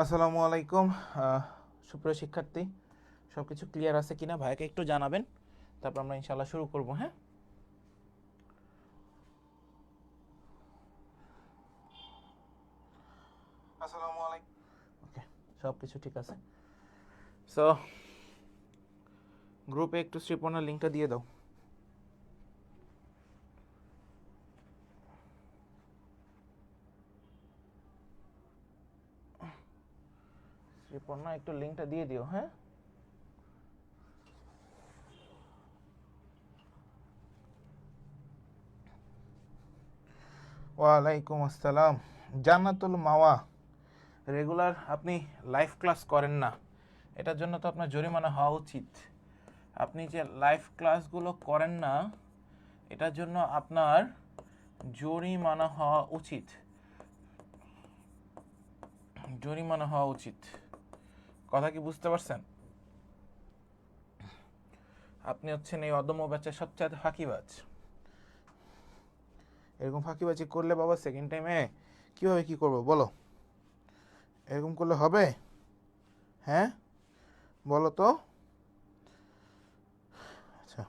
আসসালামু আলাইকুম। সুপ্রিয় শিক্ষার্থী, সব কিছু ক্লিয়ার আছে কিনা ভাইকে একটু জানাবেন, তারপর আমরা ইনশাল্লাহ শুরু করব। হ্যাঁ, আসসালামু আলাইকুম। ওকে, সব কিছু ঠিক আছে। সো গ্রুপে একটু শ্রীপর্ণার লিঙ্কটা দিয়ে দাও। শ্রীপর্ণা একটু লিঙ্কটা দিয়ে দিও। হ্যাঁ, ওয়ালাইকুম আসসালাম। জান্নাতুল মাওয়া, রেগুলার আপনি লাইভ ক্লাস করেন না, এটার জন্য তো আপনার জরিমানা হওয়া উচিত। আপনি যে লাইভ ক্লাসগুলো করেন না, এটার জন্য আপনার জরিমানা হওয়া উচিত। জরিমানা হওয়া উচিত। কথা কি বুঝতে পারছেন? আপনি হচ্ছেন এই অদম্য ব্যাচের সবচেয়ে ফাঁকিবাজ। এরকম ফাঁকিবাজি করলে বাবা সেকেন্ড টাইমে কীভাবে কি করবো বলো? এরকম করলে হবে? হ্যাঁ, বলো তো। আচ্ছা,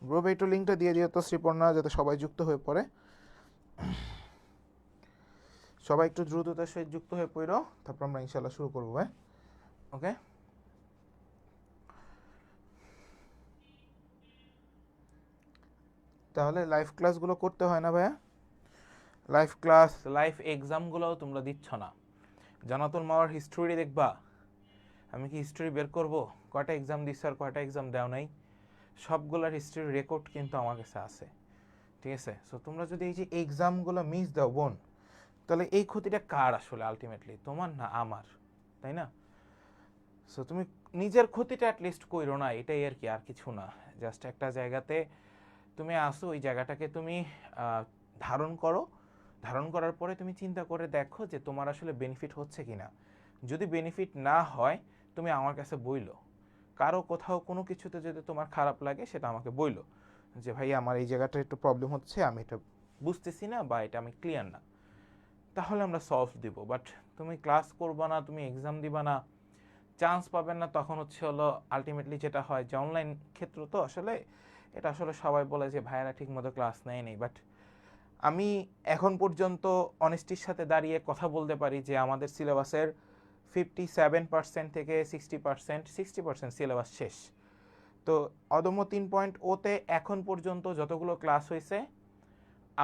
গ্রুপে একটু লিঙ্কটা দিয়ে দিও তো শ্রীপর্ণা, যাতে সবাই যুক্ত হয়ে পড়ে। সবাই একটু দ্রুততার সহিত যুক্ত হয়ে পড়ো, তারপর আমরা ইনশাল্লাহ শুরু করবো। হ্যাঁ, ওকে। তাহলে লাইভ ক্লাসগুলো করতে হয় না ভাইয়া? লাইভ ক্লাস, লাইভ এক্সামগুলোও তোমরা দিচ্ছ না। জানাতুল মাওয়ার হিস্টোরি দেখবা, আমি কি হিস্টোরি বের করব কয়টা এক্সাম দিচ্ছ আর কয়টা এক্সাম দেও নাই, সবগুলোর হিস্ট্রির রেকর্ড কিন্তু আমার কাছে আছে। ঠিক আছে? সো তোমরা যদি এই যে এক্সামগুলো মিস দাও বোন, তাহলে এই ক্ষতিটা কার আসলে? আলটিমেটলি তোমার না আমার, তাই না? সো তুমি নিজের ক্ষতিটা অ্যাটলিস্ট কইরো না, এটাই আর কি, আর কিছু না। জাস্ট একটা জায়গাতে তুমি আসো, ওই জায়গাটাকে তুমি ধারণ করো। ধারণ করার পরে তুমি চিন্তা করে দেখো যে তোমার আসলে বেনিফিট হচ্ছে কিনা। যদি বেনিফিট না হয়, তুমি আমার কাছে বইলো। কারো কোথাও কোনো কিছুতে যদি তোমার খারাপ লাগে, সেটা আমাকে বইলো যে ভাই আমার এই জায়গাটা একটু প্রবলেম হচ্ছে, আমি এটা বুঝতেছি না বা এটা আমি ক্লিয়ার না, তাহলে আমরা সলভ দিব। বাট তুমি ক্লাস করবা না, তুমি এক্সাম দিবা না, চান্স পাবেন না, তখন হচ্ছে হলো আলটিমেটলি যেটা হয় যে অনলাইন ক্ষেত্র তো আসলে এটা আসলে সবাই বলে যে ভাইয়েরা ঠিক মতো ক্লাস নেয় নেই। বাট আমি এখন পর্যন্ত অনেস্টির সাথে দাঁড়িয়ে কথা বলতে পারি যে আমাদের সিলেবাসের 57% থেকে 60% সিলেবাস শেষ। তো অদম্য 3.0-তে এখন পর্যন্ত যতগুলো ক্লাস হয়েছে,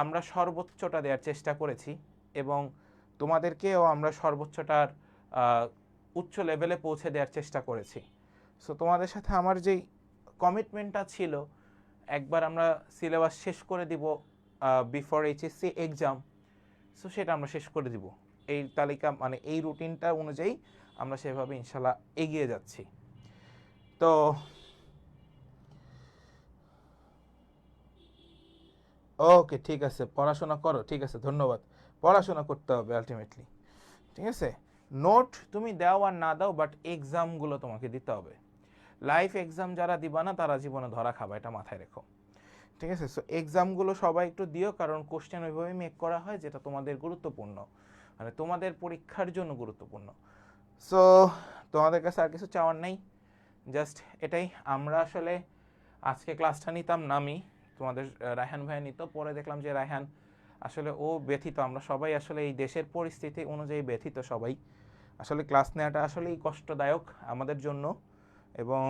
আমরা সর্বোচ্চটা দেওয়ার চেষ্টা করেছি এবং তোমাদেরকেও আমরা সর্বোচ্চটার উচ্চ লেভেলে পৌঁছে দেওয়ার চেষ্টা করেছি। সো তোমাদের সাথে আমার যেই কমিটমেন্টটা ছিল, একবার আমরা সিলেবাস শেষ করে দিব বিফোর এইচএসসি এক্সাম, সো সেটা আমরা শেষ করে দিব। এই তালিকা মানে এই রুটিনটা অনুযায়ী আমরা সেভাবে ইনশাল্লাহ এগিয়ে যাচ্ছি। তো ওকে, ঠিক আছে, পড়াশোনা করো। ঠিক আছে, ধন্যবাদ। পড়াশোনা করতে হবে আলটিমেটলি। ঠিক আছে, নোট তুমি দাও আর না দাও, বাট এক্সামগুলো তোমাকে দিতে হবে। লাইভ এক্সাম যারা দিবা না, তারা জীবনে ধরা খাবা, এটা মাথায় রেখো। ঠিক আছে? সো এক্সামগুলো সবাই একটু দিও, কারণ কোশ্চেন ওইভাবে মেক করা হয় যেটা তোমাদের গুরুত্বপূর্ণ, মানে তোমাদের পরীক্ষার জন্য গুরুত্বপূর্ণ। সো তোমাদের কাছে আর কিছু চাওয়ার নেই, জাস্ট এটাই। আমরা আসলে আজকে ক্লাসটা নিতাম না আমি, তোমাদের রায়হান ভাইয়া নিত। পরে দেখলাম যে রায়হান আসলে ও ব্যথিত, আমরা সবাই আসলে এই দেশের পরিস্থিতি অনুযায়ী ব্যথিত সবাই। আসলে ক্লাস নেওয়াটা আসলেই কষ্টদায়ক আমাদের জন্য। এবং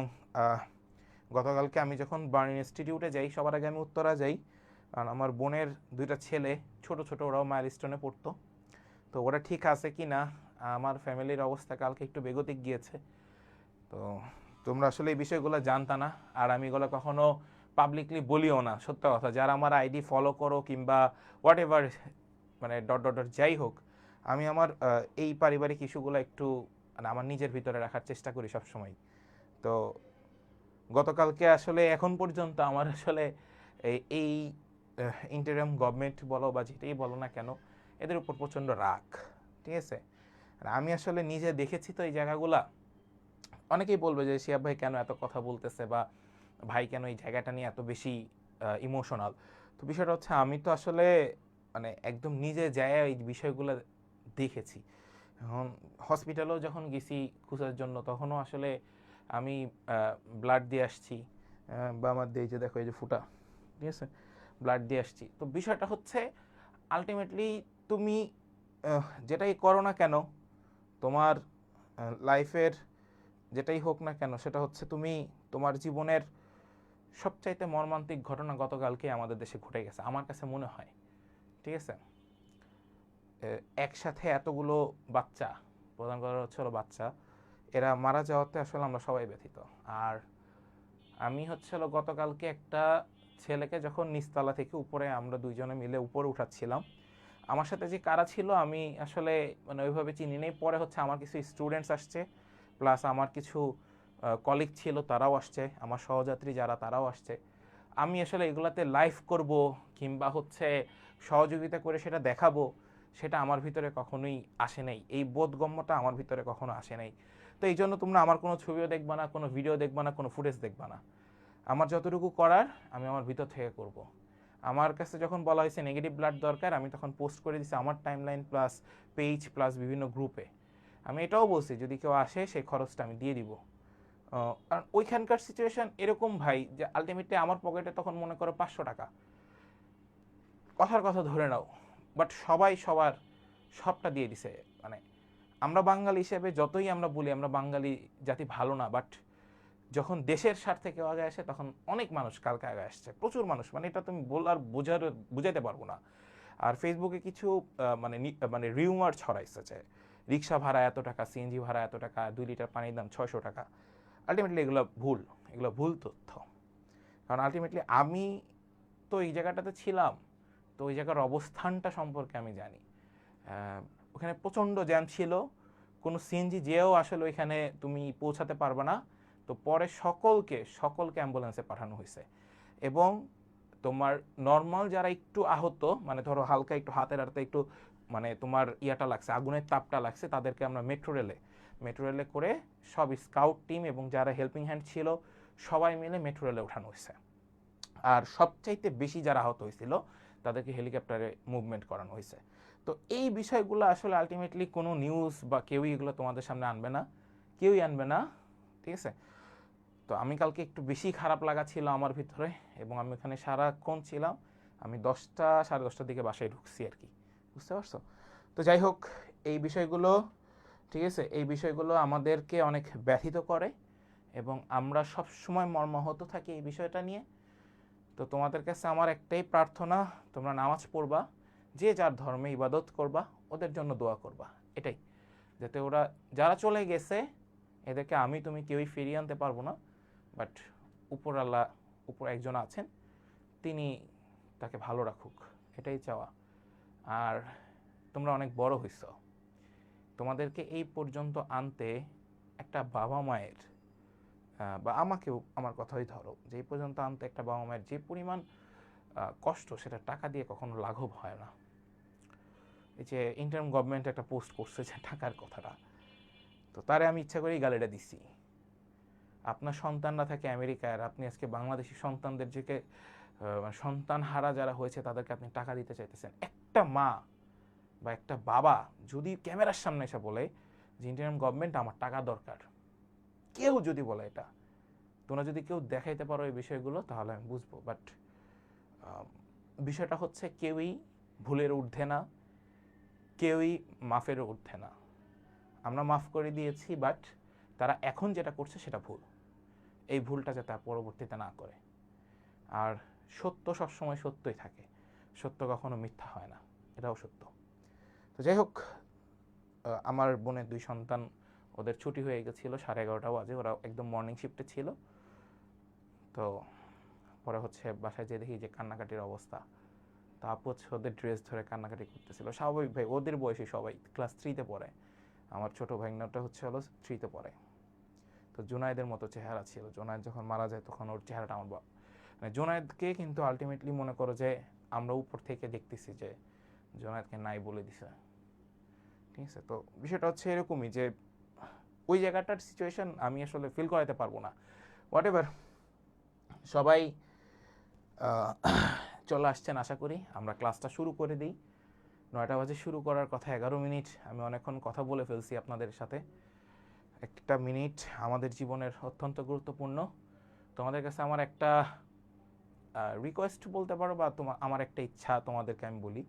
গতকালকে আমি যখন বার্ন ইনস্টিটিউটে যাই, সবার আগে আমি উত্তরা যাই, কারণ আমার বোনের দুইটা ছেলে ছোট ছোট, ওরাও মাইলস্টোনে পড়তো। তো ওরা ঠিক আছে কি না, আমার ফ্যামিলির অবস্থা কালকে একটু বেগতিক গিয়েছে। তো তোমরা আসলে এই বিষয়গুলো জানতা না, আর আমি এগুলো কখনো পাবলিকলি বলিও না। সত্য কথা, যারা আমার আইডি ফলো করো কিংবা হোয়াট এভার, মানে ডট ডট ডট যাই হোক, আমি আমার এই পারিবারিক ইস্যুগুলো একটু মানে আমার নিজের ভিতরে রাখার চেষ্টা করি সবসময়। তো গতকালকে আসলে এখন পর্যন্ত আমার আসলে এই ইন্টারিম গভর্নমেন্ট বলো বা যেটাই বলো না কেন, এদের উপর প্রচণ্ড রাগ। ঠিক আছে? আর আমি আসলে নিজে দেখেছি তো এই জায়গাগুলা। অনেকেই বলবে যে শিয়াব ভাই কেন এত কথা বলতেছে, বা ভাই কেন এই জায়গাটা নিয়ে এত বেশি ইমোশনাল। তো বিষয়টা হচ্ছে, আমি তো আসলে মানে একদম নিজে যায় এই বিষয়গুলো দেখেছি এখন হসপিটালেও যখন গেছি খুঁজার জন্য তখনও আসলে আমি ব্লাড দিয়ে আসছি, বা আমার দিয়ে যে দেখো এই যে ফুটা, ঠিক আছে, ব্লাড দিয়ে আসছি। তো বিষয়টা হচ্ছে আলটিমেটলি তুমি যেটাই করো না কেন, তোমার লাইফের যেটাই হোক না কেন, সেটা হচ্ছে তুমি তোমার জীবনের সবচাইতে মর্মান্তিক ঘটনা গতকালকে আমাদের দেশে ঘটে গেছে আমার কাছে মনে হয়, ঠিক আছে। একসাথে এতগুলো বাচ্চা, প্রধান কথা হচ্ছে হলো বাচ্চা, এরা মারা যাওয়াতে আসলে আমরা সবাই ব্যথিত। আর আমি হচ্ছে হলো গতকালকে একটা ছেলেকে যখন নিচতলা থেকে উপরে আমরা দুইজনে মিলে উপরে উঠাচ্ছিলাম, আমার সাথে যে কারা ছিল আমি আসলে মানে ওইভাবে চিনি নেই। পরে হচ্ছে আমার কিছু স্টুডেন্টস আসছে, প্লাস আমার কিছু কলিগ ছিল তারাও আসছে, আমার সহযাত্রী যারা তারাও আসছে। আমি আসলে এগুলাতে লাইভ করব কিংবা হচ্ছে সহযোগিতা করে সেটা দেখাবো, সেটা আমার ভিতরে কখনোই আসে নাই, এই বোধগম্যটা আমার ভিতরে কখনো আসে নাই। তো এই জন্য তোমরা আমার কোনো ছবিও দেখবা না, কোনো ভিডিও দেখবা না, কোনো ফুটেজ দেখবা না। আমার যতটুকু করার আমি আমার ভিতর থেকে করব। আমার কাছে যখন বলা হয়েছে নেগেটিভ ব্লাড দরকার, আমি তখন পোস্ট করে দিছি আমার টাইমলাইন প্লাস পেজ প্লাস বিভিন্ন গ্রুপে। আমি এটাও বলছি যদি কেউ আসে সেই খরচটা আমি দিয়ে দিব। কারণ ওইখানকার সিচুয়েশন এরকম ভাই যে আলটিমেটলি আমার পকেটে তখন মনে করো 500 টাকা, কথার কথা ধরে নাও, বাট সবাই সবার সবটা দিয়ে দিছে। মানে আমরা বাঙালি হিসেবে যতই আমরা বলি আমরা বাঙালি জাতি ভালো না, বাট যখন দেশের স্বার্থে কেউ আগে আসে তখন অনেক মানুষ কালকে আগে আসছে, প্রচুর মানুষ, মানে এটা তুমি বলার বুঝাতে পারবো না। আর ফেসবুকে কিছু মানে রিউমার ছড়াইছে যে রিক্সা ভাড়া এত টাকা, সিএনজি ভাড়া এত টাকা, 2 লিটার পানির দাম 600 টাকা। আলটিমেটলি এগুলো ভুল তথ্য। কারণ আলটিমেটলি আমি তো এই জায়গাটাতে ছিলাম, তো ওই জায়গার অবস্থানটা সম্পর্কে আমি জানি। ওখানে প্রচণ্ড জ্যাম ছিল, কোনো সিএনজি যেও আসলে ওইখানে তুমি পৌঁছাতে পারবে না। তো পরে সকলকে অ্যাম্বুলেন্সে পাঠানো হয়েছে। এবং তোমার নর্মাল যারা একটু আহত, মানে ধরো হালকা একটু হাতের হাতে একটু মানে তোমার ইয়াটা লাগছে, আগুনের তাপটা লাগছে, তাদেরকে আমরা মেট্রো রেলে করে সব স্কাউট টিম এবং যারা হেল্পিং হ্যান্ড ছিল সবাই মিলে মেট্রো রেলে ওঠানো হয়েছে। আর সবচাইতে বেশি যারা আহত হয়েছিল তাদেরকে হেলিকপ্টারে মুভমেন্ট করানো হয়েছে। তো এই বিষয়গুলো আসলে আলটিমেটলি কোনো নিউজ বা কেউই এগুলো তোমাদের সামনে আনবে না, কেউই আনবে না, ঠিক আছে। তো আমি কালকে একটু বেশি খারাপ লাগা ছিল আমার ভিতরে, এবং আমি ওখানে সারাক্ষণ ছিলাম। আমি 10টা সাড়ে 10টার দিকে বাসায় ঢুকছি আর কি, বুঝতে পারছো। তো যাই হোক, এই বিষয়গুলো, ঠিক আছে, এই বিষয়গুলো আমাদেরকে অনেক ব্যথিত করে এবং আমরা সব সময় মর্মাহত থাকি এই বিষয়টা নিয়ে। তো তোমাদের কাছে আমার একটাই প্রার্থনা, তোমরা নামাজ পড়বা, যে যার ধর্মে ইবাদত করবা, ওদের জন্য দোয়া করবা, এটাই, যাতে ওরা যারা চলে গেছে এদেরকে আমি তুমি কেউই ফিরিয়ে আনতে পারবো না, বাট উপর আল্লাহ, উপর একজন আছেন, তিনি তাকে ভালো রাখুক, এটাই চাওয়া। আর তোমরা অনেক বড় হইছ, তোমাদেরকে এই পর্যন্ত আনতে একটা বাবা মায়ের বা আমাকেও আমার কথাই ধরো, যে এই পর্যন্ত আনতে একটা বাবা মায়ের যে পরিমাণ কষ্ট, সেটা টাকা দিয়ে কখনো লাঘব হয় না। এই যে ইন্টারিম গভর্নমেন্ট একটা পোস্ট করছে যে টাকার কথাটা, তো তারে আমি ইচ্ছা করেই গালিটা দিছি। আপনার সন্তানরা থাকে আমেরিকায়, আর আপনি আজকে বাংলাদেশি সন্তানদের যে সন্তান হারা যারা হয়েছে তাদেরকে আপনি টাকা দিতে চাইতেছেন। একটা মা বা একটা বাবা যদি ক্যামেরার সামনে এসে বলে যে ইন্ডিয়ান গভর্নমেন্ট আমার টাকা দরকার, কেউ যদি বলে এটা, তোমরা যদি কেউ দেখাইতে পারো এই বিষয়গুলো তাহলে আমি বুঝবো। বাট বিষয়টা হচ্ছে কেউই ভুলের ঊর্ধ্বে না, কেউই মাফের ঊর্ধ্বে না। আমরা মাফ করে দিয়েছি, বাট তারা এখন যেটা করছে সেটা ভুল। এই ভুলটা যাতে পরবর্তীতে না করে। আর সত্য সবসময় সত্যই থাকে, সত্য কখনো মিথ্যা হয় না, এটাও সত্য। তো যাই হোক, আমার বোনের 2 সন্তান, ওদের ছুটি হয়ে গেছিলো 11:30 বাজে, ওরা একদম মর্নিং শিফটে ছিল। তো পরে হচ্ছে বাসায় যেয়ে দেখি যে কান্নাকাটির অবস্থা। তো আপু হচ্ছে ওদের ড্রেস ধরে কান্নাকাটি করতেছিল, স্বাভাবিক ভাই, ওদের বয়সী সবাই ক্লাস 3-তে পড়ে। আমার ছোটো ভাইনাটা হচ্ছে হলো 3-তে পড়ে। তো জুনায়েদের মতো চেহারা ছিল, জুনায়েদ যখন মারা যায় তখন ওর চেহারাটা আমার মানে জুনায়েদকে কিন্তু আলটিমেটলি মনে করো যে আমরা উপর থেকে দেখতেছি যে জুনায়েদকে নাই বলে দিছে, ঠিক আছে। তো বিষয়টা হচ্ছে এরকমই যে ওই জায়গাটার সিচুয়েশন আমি আসলে ফিল করাতে পারবো না। হোয়াট এভার, সবাই চলে আসছেন, আশা করি আমরা ক্লাসটা শুরু করে দিই। 9টা বাজে শুরু করার কথা, 11 মিনিট, আমি অনেকক্ষণ কথা বলে ফেলছি আপনাদের সাথে। একটা মিনিট আমাদের জীবনের অত্যন্ত গুরুত্বপূর্ণ। তোমাদের কাছে আমার একটা রিকোয়েস্ট বলতে পারো, বা আমার একটা ইচ্ছা তোমাদেরকে আমি বলি।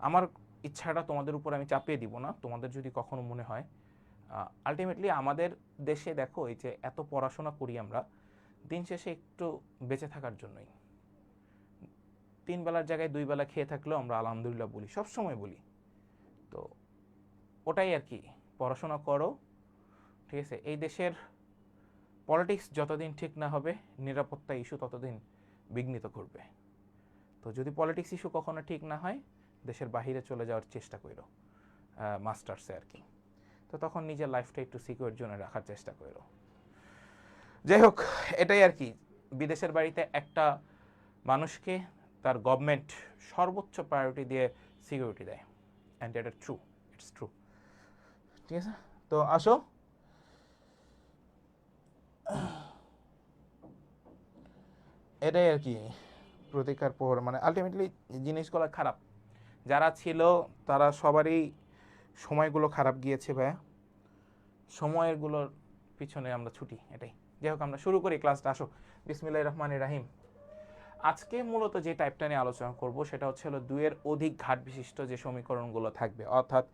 আমার ইচ্ছাটা তোমাদের উপর আমি চাপিয়ে দিব না। তোমাদের যদি কখনো মনে হয়, আলটিমেটলি আমাদের দেশে দেখো এই যে এত পড়াশোনা করি আমরা, দিন শেষে একটু বেঁচে থাকার জন্যই। 3 বেলার জায়গায় 2 বেলা খেয়ে থাকলেও আমরা আলহামদুলিল্লাহ বলি, সবসময় বলি। তো ওটাই আর কি, পড়াশোনা করো, ঠিক আছে? এই দেশের পলিটিক্স যতদিন ঠিক না হবে, নিরাপত্তা ইস্যু ততদিন বিঘ্নিত করবে। তো যদি পলিটিক্স ইস্যু কখনো ঠিক না হয়, দেশের বাহিরে চলে যাওয়ার চেষ্টা করো, মাস্টার্সে আর কি। তো তখন নিজের লাইফটা একটু সিকিউর জন্য রাখার চেষ্টা করো। যাই হোক, এটাই আর কি। বিদেশের বাড়িতে একটা মানুষকে তার গভর্নমেন্ট সর্বোচ্চ প্রায়োরিটি দিয়ে সিকিউরিটি দেয়, অ্যান্ড এটা ট্রু, ইটস ট্রু, ঠিক আছে? তো আসো, এটাই আর কি প্রতিকার পর, মানে আলটিমেটলি জিনিসগুলো খারাপ যারা ছিল তারা সবারই সময়গুলো খারাপ গিয়েছে ভাইয়া, সময়েরগুলোর পিছনে আমরা ছুটি, এটাই। যাই হোক, আমরা শুরু করি ক্লাসটা, আসো। বিসমিল্লাহির রহমানির রহিম। আজকে মূলত যে টাইপটা নিয়ে আলোচনা করব সেটা হচ্ছে হলো 2-এর অধিক ঘাত বিশিষ্ট যে সমীকরণগুলো থাকবে, অর্থাৎ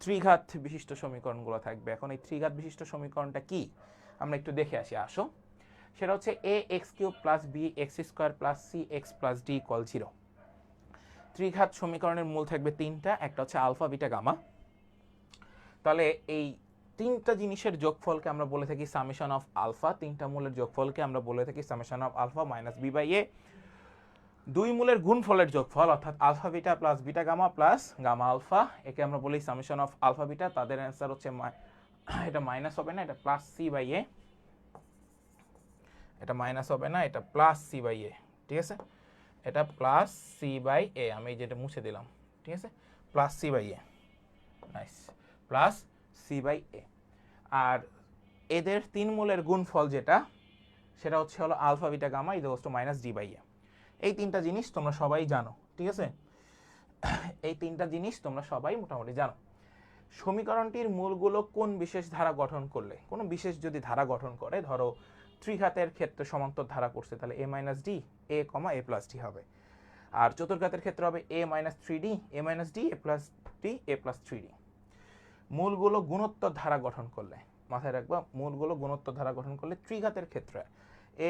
ত্রিঘাত বিশিষ্ট সমীকরণগুলো থাকবে। এখন এই ত্রিঘাত বিশিষ্ট সমীকরণটা কি আমরা একটু দেখে আসি, আসো। সেটা হচ্ছে ax³ plus bx² plus cx plus d equal 0। ত্রিঘাত সমীকরণের মূল থাকবে 3টা, একটা হচ্ছে আলফা, বিটা, গামা। তাহলে এই 3টা জিনিসের যোগফলকে আমরা বলে থাকি সামেশন অফ আলফা। 3টা মূলের যোগফলকে আমরা বলে থাকি summation of alpha minus B by A. 2 মূলের গুণফলের যোগফল, অর্থাৎ alpha beta plus beta gamma plus gamma alpha, একে আমরা বলি সামেশন অফ আলফা বিটা। তাদের অ্যান্সার হচ্ছে, এটা মাইনাস হবে না, এটা প্লাস সি বাই এ। এটা মাইনাস হবে না, এটা প্লাস সি বাই এ, ঠিক আছে? এটা প্লাস সি বাই এ, আমি যেটা মুছে দিলাম, ঠিক আছে? Plus C by A, nice, plus C by A. আর এদের 3 মূলের গুণফল যেটা, সেটা হচ্ছে হলো alpha beta gamma equals to minus D by A. এই 3টা জিনিস তোমরা সবাই জানো, ঠিক আছে? এই 3টা জিনিস তোমরা সবাই মোটামুটি জানো। সমীকরণটির মূলগুলো কোন বিশেষ ধারা গঠন করলে, কোনো বিশেষ যদি ধারা গঠন করে, ধরো ত্রিঘাতের ক্ষেত্রে সমান্তর ধারা করছে, তাহলে a minus D A comma A plus D হবে। আর চতুর্ঘাতের ক্ষেত্রে হবে a minus 3d A minus D A plus D A plus 3d। মূলগুলো গুণোত্তর ধারা গঠন করলে, মাথায় রাখবা, মূলগুলো গুণোত্তর ধারা গঠন করলে ত্রিঘাতের ক্ষেত্রে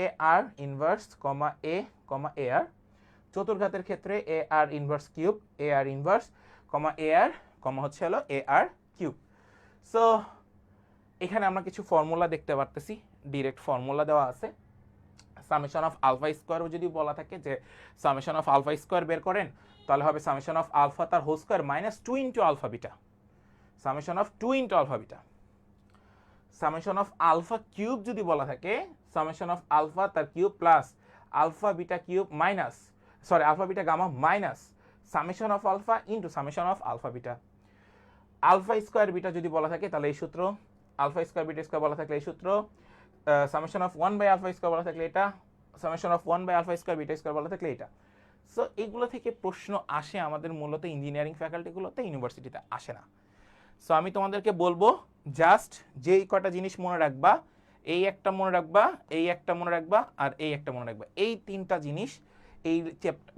এ আর ইনভার্স কমা এ কমা এ আর। চতুর্ঘাতের ক্ষেত্রে এ আর ইনভার্স কিউব এ আর ইনভার্স কমা এ আর কমা হচ্ছে হলো এ আর কিউব। সো এখানে আমরা কিছু ফর্মুলা দেখতে পারতেছি, ডিরেক্ট ফর্মুলা দেওয়া আছে। সামেশন অফ আলফা স্কোয়ারও যদি বলা থাকে যে সামেশন অফ আলফা স্কোয়ার বের করেন, তাহলে হবে সামেশন অফ আলফা তার whole square minus 2 into alpha beta, summation of 2 into alpha beta. Summation of alpha cube যদি বলা থাকে, সামেশন অফ আলফা তার cube plus alpha beta cube minus, sorry, alpha beta gamma minus summation of alpha into summation of alpha beta. Alpha square beta যদি বলা থাকে তাহলে এই সূত্র, আলফা স্কোয়ার বিটা স্কোয়ার বলা থাকলে এই সূত্র, summation of 1 by alpha square বলা থাকলে এটা, summation of 1 by alpha square beta square বলা থাকলে এটা। সো এইগুলো থেকে প্রশ্ন আসে আমাদের মূলত ইঞ্জিনিয়ারিং ফ্যাকাল্টিগুলোতে, ইউনিভার্সিটিতে আসে না। সো আমি তোমাদেরকে বলবো জাস্ট যেই কটা জিনিস মনে রাখবা, এই একটা মনে রাখবা, এই একটা মনে রাখবা, আর এই একটা মনে রাখবা। এই 3টা জিনিস এই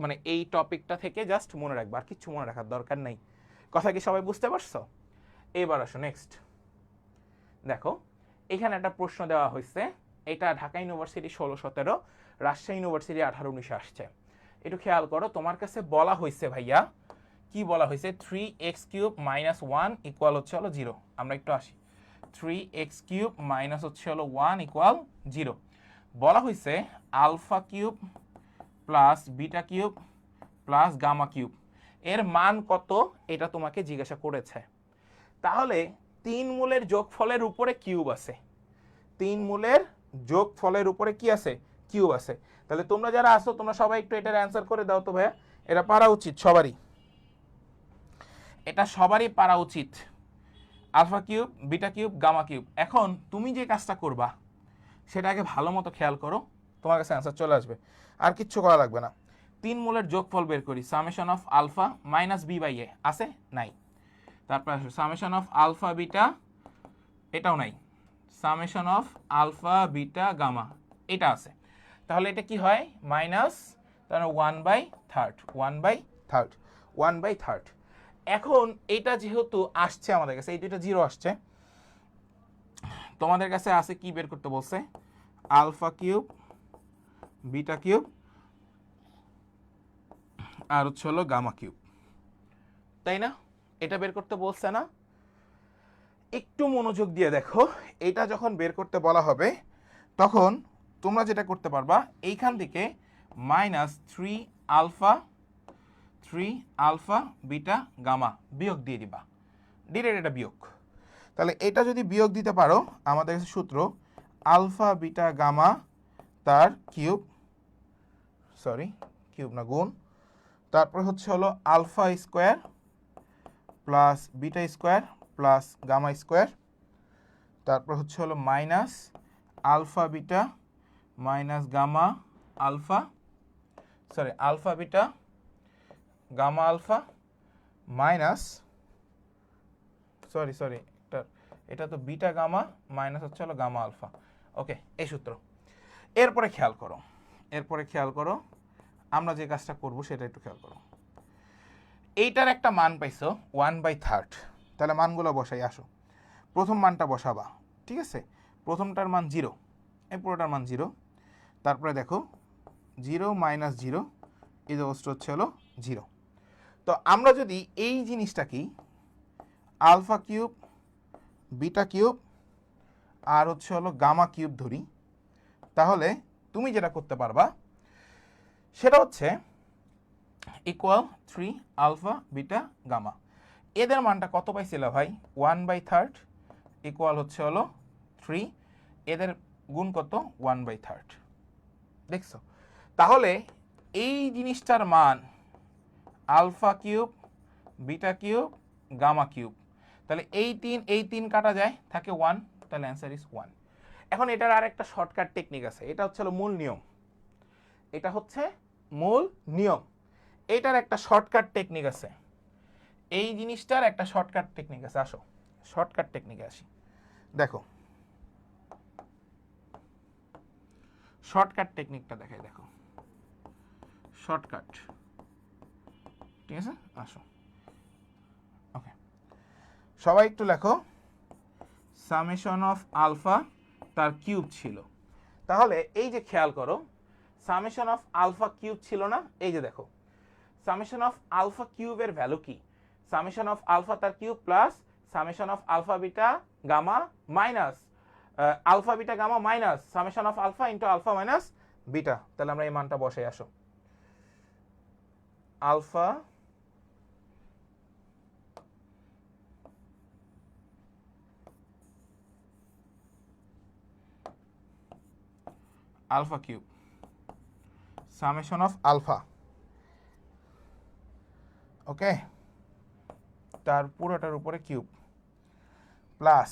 মানে এই টপিকটা থেকে জাস্ট মনে রাখবা, আর কিছু মনে রাখার দরকার নাই। কথা কি সবাই বুঝতে পারছো? এবার আসো নেক্সট। দেখো এখানে একটা প্রশ্ন দেওয়া হয়েছে, এটা ঢাকা ইউনিভার্সিটি 16-17, রাজশাহী ইউনিভার্সিটি 18-19 আসছে। একটু খেয়াল করো, তোমার কাছে বলা হয়েছে ভাইয়া, কি বলা হয়েছে, 3x³ মাইনাস 1 ইকুয়াল হচ্ছে হলো 0। আমরা একটু আসি, 3x³ মাইনাস হচ্ছে হলো 1 ইকুয়াল 0। বলা হয়েছে alpha cube plus beta cube plus gamma cube এর মান কত, এটা তোমাকে জিজ্ঞাসা করেছে। তাহলে 3 মূলের যোগফলের উপরে কিউব আছে, 3 মূলের যোগফলের উপরে কি আছে, কিউব আছে। তাহলে তোমরা যারা আসো তোমরা সবাই একটু এটার অ্যান্সার করে দাও তো ভাইয়া, এটা পারা উচিত সবারই, এটা সবারই পারা উচিত। Alpha cube beta cube gamma cube. এখন তুমি যে কাজটা করবা সেটা আগে ভালো মতো খেয়াল করো, তোমার কাছে অ্যান্সার চলে আসবে, আর কিচ্ছু করা লাগবে না। তিন মূলের যোগফল বের করি, summation of alpha minus B by A আছে নাই, তারপর সামেশন অফ আলফা বিটা এটাও নাই, summation of alpha beta gamma এটা আছে। তাহলে এটা কি হয় মাইনাস, তাহলে 1/3 এখন এটা যেহেতু আসছে আমাদের কাছে, এই দুইটা জিরো আসছে, তোমাদের কাছে আছে কি বের করতে বলছে, আলফা কিউব বিটা কিউব আর হচ্ছে হলো গামা কিউব, তাই না? এটা বের করতে বলছে না? একটু মনোযোগ দিয়ে দেখো, এটা যখন বের করতে বলা হবে তখন তোমরা যেটা করতে পারবা, এইখান থেকে -3 আলফা বিটা গামা বিয়োগ দিয়ে দিবা, ডিরেক্ট এটা বিয়োগ। তাহলে এটা যদি বিয়োগ দিতে পারো, আমাদের কাছে সূত্র আলফা বিটা গামা তার কিউব, কিউব না গুণ, তারপর হচ্ছে হলো alpha square plus beta square plus gamma square, তারপর হচ্ছে হলো minus alpha beta minus gamma alpha, alpha beta gamma alpha minus এটা তো বিটা গামা মাইনাস হচ্ছে হলো গামা আলফা। ওকে, এই সূত্র। এরপরে খেয়াল করো আমরা যে কাজটা করব সেটা একটু খেয়াল করো। এইটার একটা মান পাইছো 1/3, তাহলে মানগুলো বসাই আসো। প্রথম মানটা বসাবা, ঠিক আছে? প্রথমটার মান 0, এই পুরোটার মান 0, তারপরে দেখো 0 - 0 হচ্ছে হলো 0। তো আমরা যদি এই জিনিসটা কি আলফা কিউব বিটা কিউব আর হচ্ছে হলো গামা কিউব ধরি, তাহলে তুমি যেটা করতে পারবা সেটা হচ্ছে ইকুয়াল 3 আলফা বিটা গামা। এদের মানটা কত পাইছিল ভাই? 1/3 ইকুয়াল হচ্ছে হলো 3, এদের গুণ কত? 1/3। দেখছো? তাহলে এই জিনিসটার মান alpha cube beta cube gamma cube, তাহলে এই তিন কাটা যায়, থাকে 1, তাহলে অ্যান্সার ইজ 1। এখন এটার আর একটা শর্টকাট টেকনিক আছে, এটা হচ্ছে হলো মূল নিয়ম, এটার একটা শর্টকাট টেকনিক আছে, এই জিনিসটার একটা শর্টকাট টেকনিক আছে। আসো শর্টকাট টেকনিকে আসি, দেখো শর্টকাট টেকনিকটা দেখাই, দেখো শর্টকাট, ঠিক আছে? আসো, ওকে, সবাই একটু লেখো সামেশন অফ আলফা তার কিউব ছিল। তাহলে এই যে খেয়াল করো, সামেশন অফ আলফা কিউব ছিল না? এই যে দেখো সামেশন অফ আলফা কিউবের ভ্যালু কি? সামেশন অফ আলফা তার cube plus summation of alpha beta gamma minus alpha beta gamma minus summation of alpha into alpha minus beta. তাহলে আমরা এই মানটা বসাই, আসো alpha alpha cube summation of alpha, okay, তার পুরোটার উপরে cube plus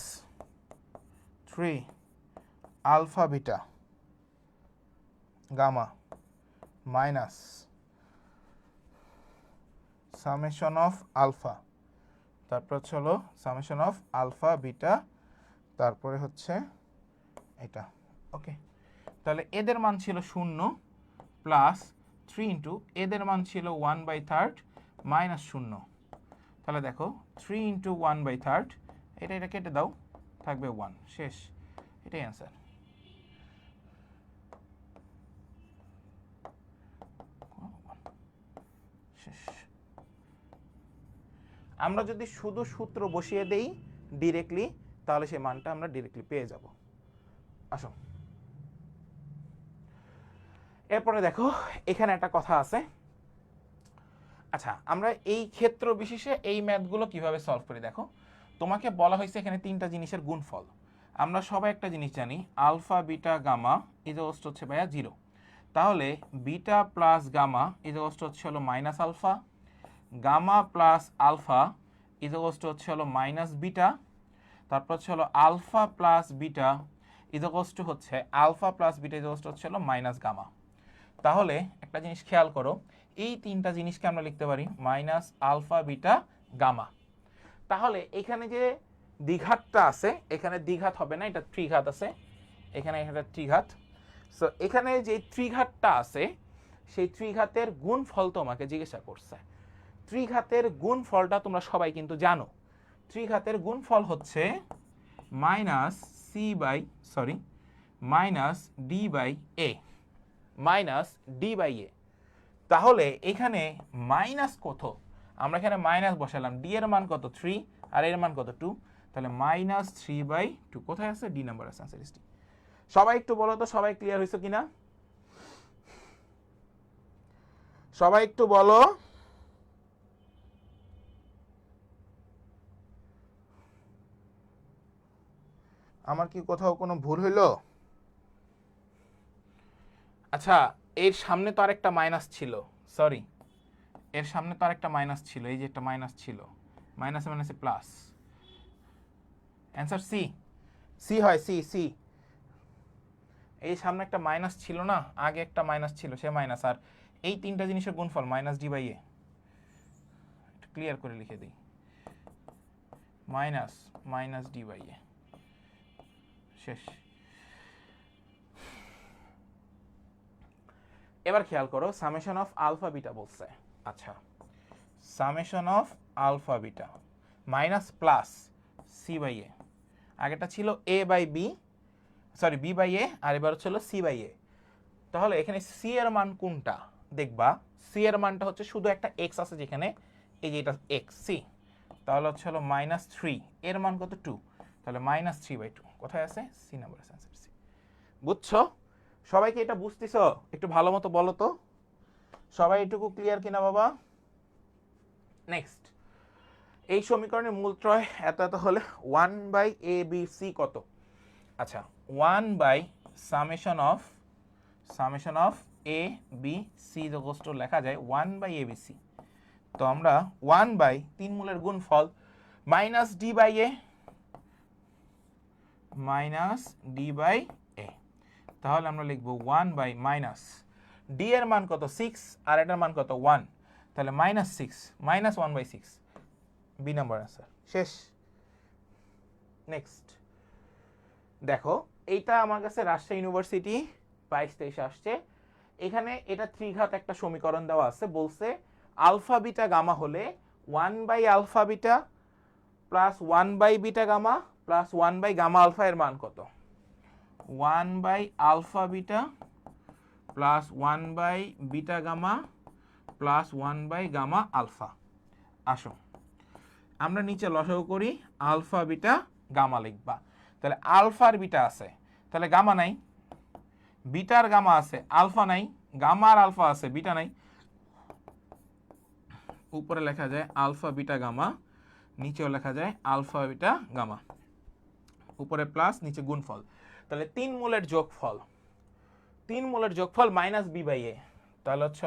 3 alpha beta gamma minus summation of alpha, তারপর হচ্ছে হলো সামেশন অফ আলফা বিটা, তারপরে হচ্ছে এটা, ওকে। তাহলে এদের মান ছিল 0 প্লাস 3 ইন্টু এদের মান ছিল 1/3 মাইনাস 0, তাহলে দেখো 3 ইন্টু 1/3, এটা কেটে দাও, থাকবে 1, শেষ, এটাই অ্যান্সার। শেষ। আমরা যদি শুধু সূত্র বসিয়ে দেই ডিরেক্টলি, তাহলে সেই মানটা আমরা ডিরেক্টলি পেয়ে যাব। আসো, এরপরে দেখো এখানে একটা কথা আছে। আচ্ছা, আমরা এই ক্ষেত্র বিশেষে এই ম্যাথগুলো কিভাবে সলভ করি, দেখো তোমাকে বলা হয়েছে এখানে তিনটা জিনিসের গুণফল। আমরা সবাই একটা জিনিস জানি, আলফা বিটা গামা ইজ হচ্ছে ভাইয়া 0, তাহলে বিটা প্লাস গামা ইজ হচ্ছে হলো minus alpha, gamma plus alpha is হচ্ছে হলো মাইনাস বিটা, তারপর হচ্ছে হলো আলফা প্লাস বিটা ইজ হচ্ছে আলফা প্লাস বিটা ইজ হচ্ছে হলো মাইনাস গামা। তাহলে একটা জিনিস খেয়াল করো, এই তিনটা জিনিসকে আমরা লিখতে পারি মাইনাস আলফা বিটা গামা। তাহলে এখানে যে দ্বিঘাতটা আছে, এখানে দ্বিঘাত হবে না, এটা ত্রিঘাত আছে, এখানে একটা ত্রিঘাত। সো এখানে যে ত্রিঘাতটা আছে সেই ত্রিঘাতের গুণফল তোমাকে জিজ্ঞাসা করছে। ত্রিঘাতের গুণফলটা তোমরা সবাই কিন্তু জানো। ত্রিঘাতের গুণফল হচ্ছে minus D by A, minus D by A. তাহলে এখানে মাইনাস কত, আমরা এখানে মাইনাস বসালাম, ডি এর মান কত 3 আর এর মান কত 2, তাহলে মাইনাস 3/2 কোথায় আছে, ডি নাম্বার আছে, আনসার ইজ ডি। সবাই একটু বলো তো, সবাই ক্লিয়ার হয়েছে কিনা? সবাই একটু বলো। আমার কি কোথাও কোনো ভুল হইলো? আচ্ছা, এর সামনে তো আরেকটা মাইনাস ছিল, সরি, এর সামনে তো আরেকটা মাইনাস ছিল, এই যে একটা মাইনাস ছিল, মাইনাসে মাইনাসে প্লাস, অ্যান্সার সি, সি হয়, সি সি। এই সামনে একটা মাইনাস ছিল না, আগে একটা মাইনাস ছিল, সে মাইনাস, আর এই তিনটা জিনিসের গুণফল মাইনাস ডি বাই এ। একটু ক্লিয়ার করে লিখে দিই, মাইনাস ডি বাই এ, শেষ। এবার খেয়াল করো, সামেশন অফ আলফা বিটা বলছে। আচ্ছা, summation of alpha beta minus plus C by A, আগেটা ছিল A by B, sorry B by A, আর এবার হচ্ছে সি বাই এ। তাহলে এখানে সি এর মান কোনটা দেখবা, সি এর মানটা হচ্ছে শুধু একটা এক্স আছে যেখানে, এই যে এটা এক্স সি, তাহলে হচ্ছে মাইনাস 3, এর মান কত 2, তাহলে মাইনাস 3/2 কোথায় আছে, সি নাম্বার আছে, আনসার সি। বুঝছো? সবাইকে এটা বুঝতেছো? একটু ভালো মতো বলো তো, সবাই এটুকু ক্লিয়ার কিনা বাবা? নেক্সট, এই সমীকরণের মূলত্রয় এত এত হলে 1/abc কত? আচ্ছা, 1/সামেশন অফ এ বি সি লেখা যায় 1/abc। তো আমরা 1/3 মূলের গুণফল minus D by A, minus D by A, তাহলে আমরা লিখবো 1/ মাইনাস ডি এর মান কত 6 আর এটার মান কত 1, তাহলে minus 6 minus 1/6, B number answer, শেষ। নেক্সট দেখো, এইটা আমার কাছে রাজশাহী ইউনিভার্সিটি 22-23 আসছে। এখানে এটা ত্রিঘাত একটা সমীকরণ দেওয়া আছে, বলছে আলফা বিটা গামা হলে 1/আলফা বিটা প্লাস 1/বিটা গামা প্লাস 1/গামা আলফা এর মান কত? 1/আলফা বিটা প্লাস 1/বিটা গামা প্লাস 1/গামা আলফা। আসো আমরা নিচে লসাগু করি, আলফা বিটা গামা লিখবা, তাহলে আলফার বিটা আছে, তাহলে গামা নাই, বিটার গামা আছে, আলফা নাই, গামার আলফা আছে, বিটা নাই, উপরে লেখা যায় আলফা বিটা গামা, নিচেও লেখা যায় আলফা বিটা গামা, উপরে প্লাস নিচে গুণফল, তাহলে 3 মূলের যোগফল মাইনাস বি বাই এ, তাহলে হচ্ছে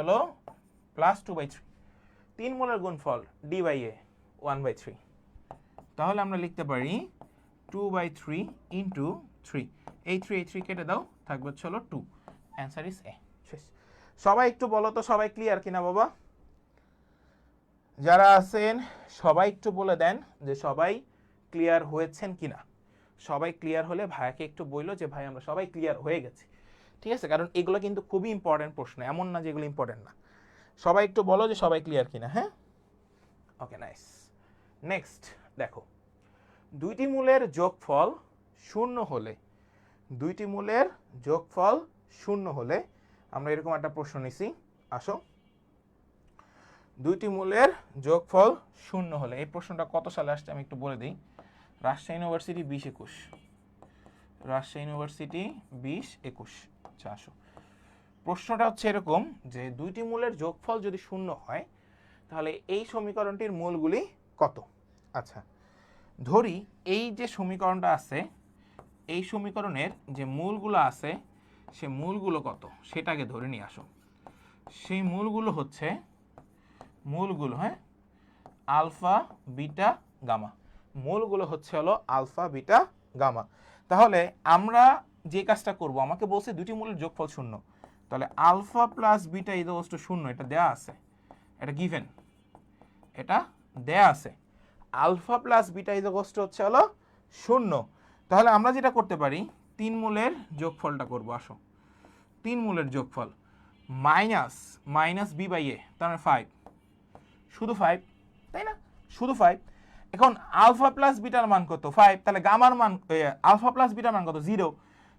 প্লাস 2/3, 3 মূলের গুণফল ডি বাই এ 1/3, তাহলে আমরা লিখতে পারি 2/3 ইন্টু 3, এই 3 কেটে দাও, থাকবে 2, অ্যান্সার ইজ এ, শেষ। সবাই একটু বলো তো, সবাই ক্লিয়ার কিনা বাবা? যারা আছেন সবাই একটু বলে দেন যে সবাই ক্লিয়ার হয়েছেন কিনা। সবাই ক্লিয়ার হলে ভাইয়াকে একটু বললো যে ভাই আমরা সবাই ক্লিয়ার হয়ে গেছি, ঠিক আছে? কারণ এগুলো কিন্তু খুবই ইম্পর্টেন্ট প্রশ্ন, এমন না যেগুলো ইম্পর্টেন্ট না। সবাই একটু বলো যে সবাই ক্লিয়ার কিনা, হ্যাঁ? ওকে, নাইস। নেক্সট দেখো, দুইটি মূলের যোগফল শূন্য হলে আমরা এরকম একটা প্রশ্ন নিছি। আসো, দুইটি মূলের যোগফল শূন্য হলে, এই প্রশ্নটা কত সালে আসছে আমি একটু বলে দিই, রাজশাহী ইউনিভার্সিটি 20-21, রাজশাহী ইউনিভার্সিটি 20-21। আচ্ছা আসো, প্রশ্নটা হচ্ছে এরকম যে দুইটি মূলের যোগফল যদি শূন্য হয় তাহলে এই সমীকরণটির মূলগুলি কত? আচ্ছা, ধরি এই যে সমীকরণটা আছে, এই সমীকরণের যে মূলগুলো আছে সে মূলগুলো কত সেটাকে ধরে নিয়ে আসো। সেই মূলগুলো হচ্ছে হ্যাঁ আলফা বিটা গামা, মূলগুলো হচ্ছে আলফা বিটা গামা। তাহলে আমরা যে কাজটা করব, আমাকে বলছে দুটি মূলের যোগফল শূন্য, তাহলে alpha plus beta equals to 0, এটা দেয়া আছে, এটা গিভেন, এটা দেয়া আছে। Alpha plus beta equals to হচ্ছে হলো 0। তাহলে আমরা যেটা করতে পারি, 3 মূলের যোগফলটা করব। আসো, 3 মূলের যোগফল মাইনাস মাইনাস বি বাই এ, তার মানে 5, শুধু 5, তাই না, শুধু 5। এখন আলফা প্লাস বিটার মান কত? 5। তাহলে গামার মান, আলফা প্লাস বিটার মান কত? 0।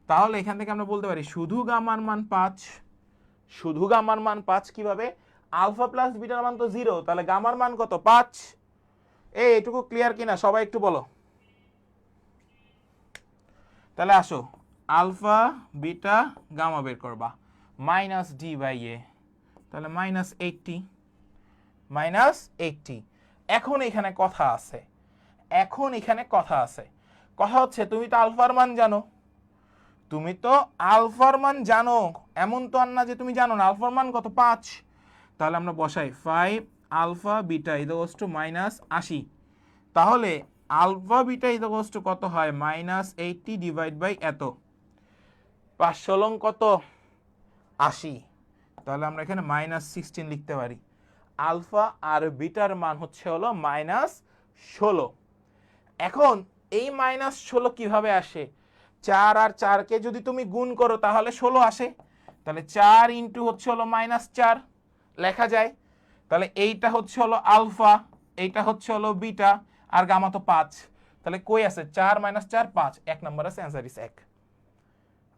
তাহলে এখান থেকে আমরা বলতে পারি শুধু গামার মান 5, শুধু গামার মান 5। কিভাবে? আলফা প্লাস বিটার মান তো 0, তাহলে গামার মান কত? 5। এটুকু ক্লিয়ার কিনা সবাই একটু বলো। তাহলে আসো, আলফা বিটা গামা বের করবা, মাইনাস ডি বাই এ, তাহলে মাইনাস 80, মাইনাস 80। এখন এখানে কথা আছে, এখন এখানে কথা আছে। কথা হচ্ছে তুমি তো আলফার মান জানো, তুমি তো আলফার মান জানো, এমন তো আর না যে তুমি জানো না। আলফার মান কত? 5। তাহলে আমরা বসাই 5 alpha beta equals to minus 80। তাহলে আলফা বিটা ইকুয়ালস টু কত হয়? মাইনাস 80 ডিভাইড বাই এত, 5 কত? 80। তাহলে আমরা এখানে মাইনাস 16 লিখতে পারি। আলফা আর বিটার মান হচ্ছে হলো মাইনাস 16। এখন এই মাইনাস 16 কিভাবে আসে? 4 আর 4কে যদি তুমি গুণ করো তাহলে 16 আসে। তাহলে 4 ইন্টু হচ্ছে হলো মাইনাস 4 লেখা যায়। তাহলে এইটা হচ্ছে হলো আলফা, এইটা হচ্ছে হলো বিটা, আর গামা তো 5। তাহলে কই আছে? 4 মাইনাস 4 5, 1 নাম্বার আছে, অ্যান্সার ইজ 1।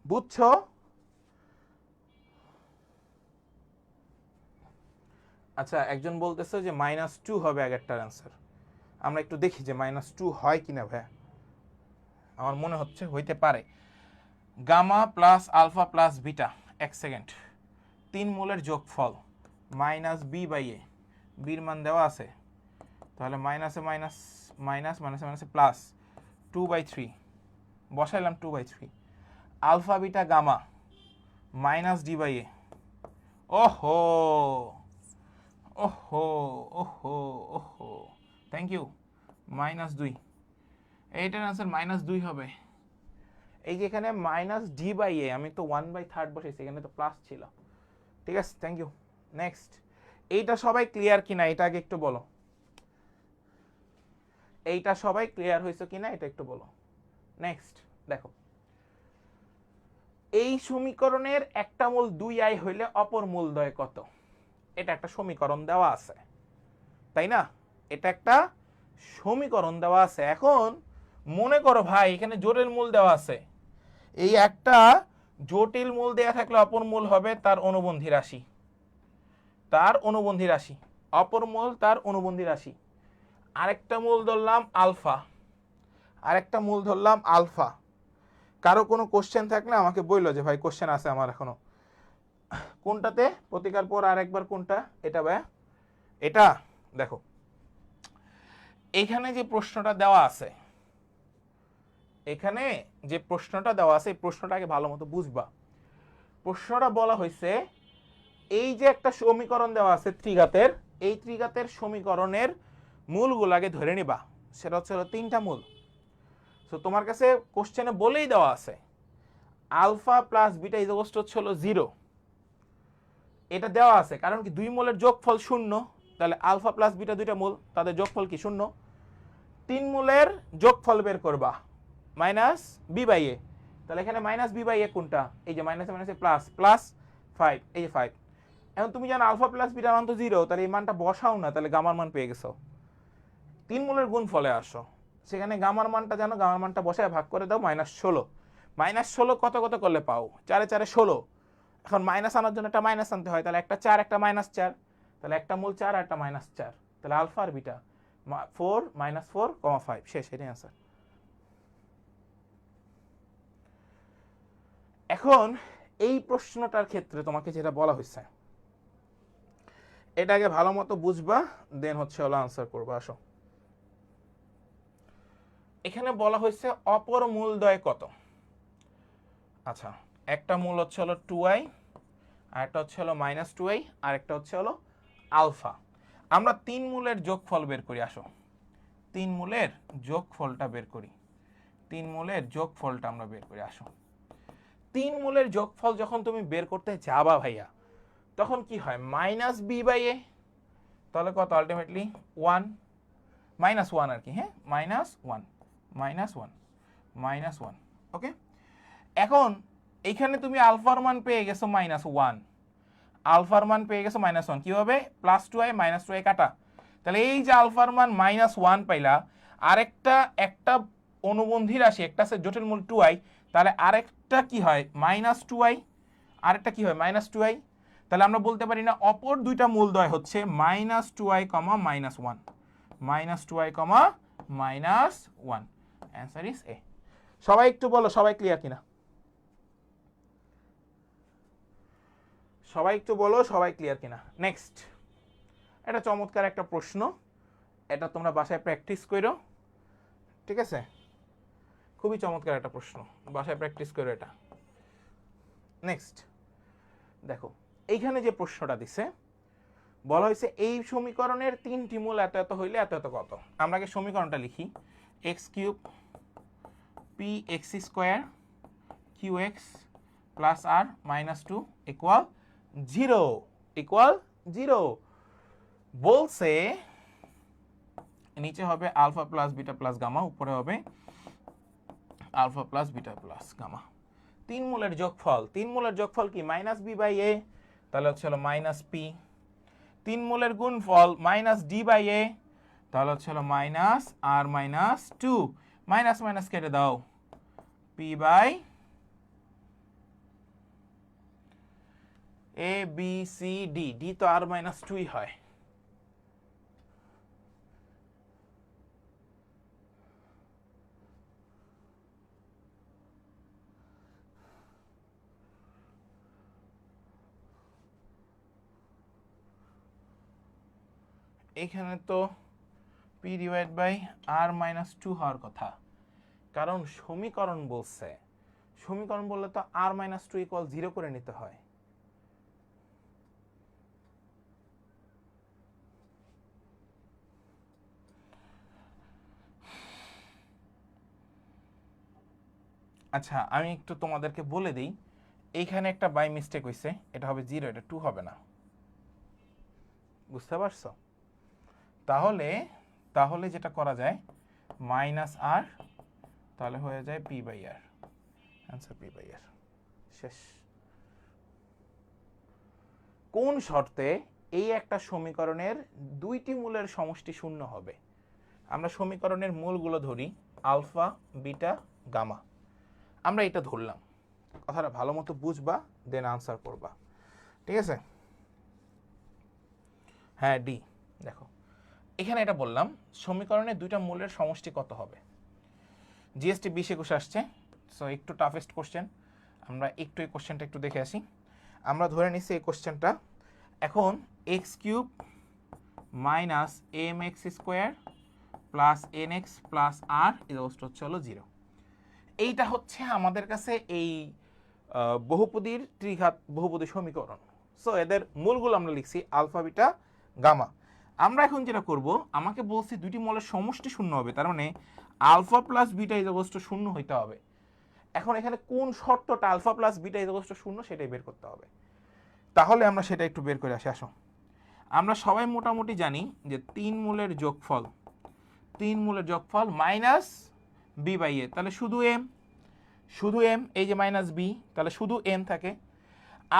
বুঝছো? আচ্ছা, একজন বলতেছে যে -2 হবে আগেরটার অ্যান্সার। আমরা একটু দেখি যে -2 হয় কিনা ভাইয়া। আমার মনে হচ্ছে হইতে পারে। Gamma plus alpha plus beta, 1 second, 3 মূলের যোগফল মাইনাস বি বাই এ, বির মান দেওয়া আছে, তাহলে মাইনাসে মাইনাস মাইনাস মাইনাসে মাইনাসে প্লাস 2/3, বসাইলাম 2/3। Alpha beta gamma minus D by A, ওহো ওহো ওহো ওহো, থ্যাংক ইউ, -2। এইটার আনসার -2 হবে। এই যে এখানে মাইনাস ডি বাই এ, আমি তো 1/3 বসাইছি, এখানে তো প্লাস ছিল। ঠিক আছে, থ্যাংক ইউ। নেক্সট, এইটা সবাই ক্লিয়ার কিনা এটা আগে একটু বলো। এইটা সবাই ক্লিয়ার হয়েছে কিনা এটা একটু বলো। নেক্সট দেখো, এই সমীকরণের একটা মূল 2i হইলে অপর মূলদ্বয় কত? এটা একটা সমীকরণ দেওয়া আছে, তাই না? এটা একটা সমীকরণ দেওয়া আছে। এখন মনে করো ভাই, এখানে জটিল মূল দেওয়া আছে। এই একটা জটিল মূল দেয়া থাকলে অপর মূল হবে তার অনুবন্ধী রাশি, তার অনুবন্ধী রাশি, অপর মূল তার অনুবন্ধী রাশি। আরেকটা মূল ধরলাম আলফা, আরেকটা মূল ধরলাম আলফা। কারো কোনো কোশ্চেন থাকলে আমাকে বললো যে ভাই কোশ্চেন আছে আমার এখনো। কোনটাতে? প্রতিকার পর আরেকবার কোনটা? এটা ভাই, এটা দেখো, এখানে যে প্রশ্নটা দেওয়া আছে, এখানে যে প্রশ্নটা দেওয়া আছে এই প্রশ্নটাকে ভালো মতো বুঝবা। প্রশ্নটা বলা হয়েছে, এই যে একটা সমীকরণ দেওয়া আছে ত্রিঘাতের, এই ত্রিঘাতের সমীকরণের মূলগুলাকে ধরে নিবা। সেটা হচ্ছে 3টা মূল। তো তোমার কাছে কোশ্চেনে বলেই দেওয়া আছে alpha plus beta equals to হচ্ছে 0। এটা দেওয়া আছে কারণ কি 2 মূলের যোগফল 0, তাহলে আলফা প্লাস বিটা 2টা মূল, তাদের যোগফল কি? 0। 3 মূলের যোগফল বের করবা মাইনাস বি বাই এ, তাহলে এখানে মাইনাস বি বাই এ কোনটা? এই যে মাইনাসে মাইনাসে প্লাস, প্লাস 5, এই যে 5। এখন তুমি জানো আলফা প্লাস বিটার মান তো 0, তাহলে এই মানটা বসাও না, তাহলে গামার মান পেয়ে গেছো। 3 মূলের গুণফলে আসো, সেখানে গামার মানটা জানো, গামার মানটা বসায় ভাগ করে দাও -16। -16 কত কত করলে পাও? 4 এ 4 এ 16। এখন মাইনাস আনার জন্য একটা মাইনাস আনতে হয়, তাহলে একটা 4 একটা -4, তাহলে একটা মূল 4 আর একটা -4, তাহলে আলফা আর বিটা 4 -4, 5, শেষ। এটাই আনসার। এখন এই প্রশ্নটার ক্ষেত্রে তোমাকে যেটা বলা হয়েছে এটাকে ভালো মতো বুঝবা, দেন হচ্ছে হলো আনসার করবা। আসো, এখানে বলা হয়েছে অপর মূলদ্বয় কত। আচ্ছা, একটা মূল হচ্ছে হলো 2i, আর একটা হচ্ছে হলো -2i, আর একটা হচ্ছে হলো আলফা। আমরা 3 মূলের যোগফল বের করি। আসো, 3 মূলের যোগফলটা বের করি, 3 মূলের যোগফলটা আমরা বের করি। আসো, তিন মূলের যোগফল যখন তুমি বের করতে যাবা ভাইয়া তখন কি হয় মাইনাস বি বাই এ, তাহলে কত আলটিমেটলি 1 -1 আর কি, হ্যাঁ -1 ওকে। এখন এইখানে তুমি আলফার মান পেয়ে গেছো -1, আলফার মান পেয়ে গেছো -1, কি হবে +2i -2i কাটা, তাহলে এই যে আলফার মান -1 পাইলা, আরেকটা একটা অনুবন্ধী রাশি, একটা আছে জটিল মূল 2i, তাহলে আরেকটা কি হয় -2i, আরেকটা কি হয় -2i, তাহলে আমরা বলতে পারি না অপর দুইটা মূলদ্বয় হচ্ছে -2i, -1, -2i, -1, answer is a. সবাই একটু বলো সবাই ক্লিয়ার কিনা, সবাই একটু বলো সবাই ক্লিয়ার কিনা। নেক্সট, এটা চমৎকার একটা প্রশ্ন, এটা তোমরা বাসায় প্র্যাকটিস করো, ঠিক আছে, খুবই চমৎকার একটা প্রশ্ন, বাসায় প্র্যাকটিস করো এটা। নেক্সট দেখো, এইখানে যে প্রশ্নটা দিছে বলা হয়েছে এই সমীকরণের তিনটি মূল এত এত হইলে এত এত কত। আমরা আগে সমীকরণটা লিখি, x³ px² qx plus r -2 equal 0 বলছে নিচে হবে alpha plus beta plus gamma, উপরে হবে alpha plus beta plus gamma. তিন মূলের যোগফল কি -b/a, তাহলে হচ্ছে হলো -p। তিন মূলের গুণফল -d/a, তাহলে হচ্ছে হলো -r-2, মাইনাস মাইনাস কেটে দাও, p/a b c d, d তো r-2 হয়, এখানে তো p/r-2 হওয়ার কথা, কারণ সমীকরণ বলছে, সমীকরণ বললে তো r-2 = 0 করে নিতে হয়। আচ্ছা আমি একটু তোমাদেরকে বলে দিই, এইখানে একটা বাই মিস্টেক হয়েছে, এটা হবে 0, এটা 2 হবে না, বুঝতে পারছো? তাহলে যেটা করা যায় -r, তাহলে হয়ে যায় p/r, आंसर p/r। শেষ। কোন শর্তে এই একটা সমীকরণের দুইটি মূলের সমষ্টি শূন্য হবে? আমরা সমীকরণের মূলগুলো ধরি আলফা বিটা গামা, আমরা এটা ধরলাম, কথাটা ভালো মতো বুঝবা দেন আনসার করবা, ঠিক আছে? হ্যাঁ ডি, দেখো এখানে এটা বললাম সমীকরণের দুইটা মূলের সমষ্টি কত হবে। জিএসটি 20-21 আসছে, সো একটু টাফেস্ট কোশ্চেন, আমরা একটু এই কোশ্চেনটা একটু দেখে আসি। আমরা ধরে নিচ্ছি এই কোশ্চেনটা, এখন x³ - mx² plus nx plus r হচ্ছে হলো 0। এইটা হচ্ছে আমাদের কাছে এই বহুপদীর ত্রিঘাত বহুপদী সমীকরণ। সো এদের মূলগুলো আমরা লিখছি আলফা বিটা গামা। আমরা এখন যেটা করব, আমাকে বলছি দুইটি মূলের সমষ্টি শূন্য হবে, তার মানে আলফা প্লাস বিটা শূন্য হইতে হবে। এখন এখানে কোন শর্তটা আলফা প্লাস বিটা শূন্য সেটাই বের করতে হবে, তাহলে আমরা সেটা একটু বের করে আসি। আসো, আমরা সবাই মোটামুটি জানি যে তিন মূলের যোগফল মাইনাস b/a, তাহলে শুধু m, এই যে মাইনাস b, তাহলে শুধু m থাকে।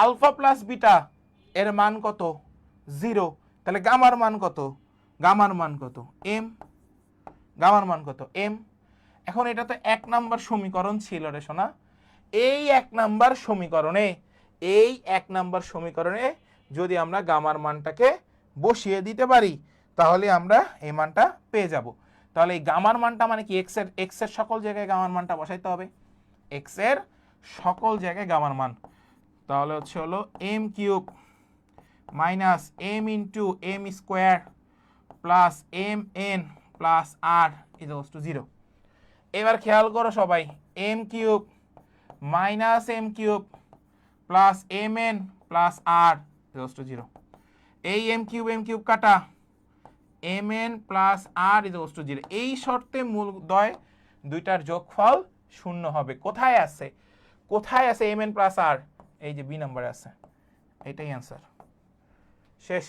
আলফা প্লাস বিটা এর মান কত 0, তাহলে গামার মান কত m, গামার মান কত m। এখন এটা তো 1 নাম্বার সমীকরণ ছিল রে সোনা, এই 1 নাম্বার সমীকরণে যদি আমরা গামার মানটাকে বসিয়ে দিতে পারি তাহলে আমরা এই মানটা পেয়ে যাব। তাহলে এই গামার মানটা মানে কি x এর সকল জায়গায় গামার মানটা বসাইতে হবে, x এর সকল জায়গায় গামার মান, তাহলে হচ্ছে হলো m³ minus m into m² plus mn plus r = 0। এবার খেয়াল করো সবাই, m³ minus m³ plus mn plus r = 0। এই m³ কাটা, mn প্লাস r = 0। এই শর্তে মূলদ্বয় দুইটার যোগফল শূন্য হবে। কোথায় আছে? কোথায় আছে mn প্লাস r? এই যে বি নাম্বারে আছে, এটাই অ্যান্সার। শেষ।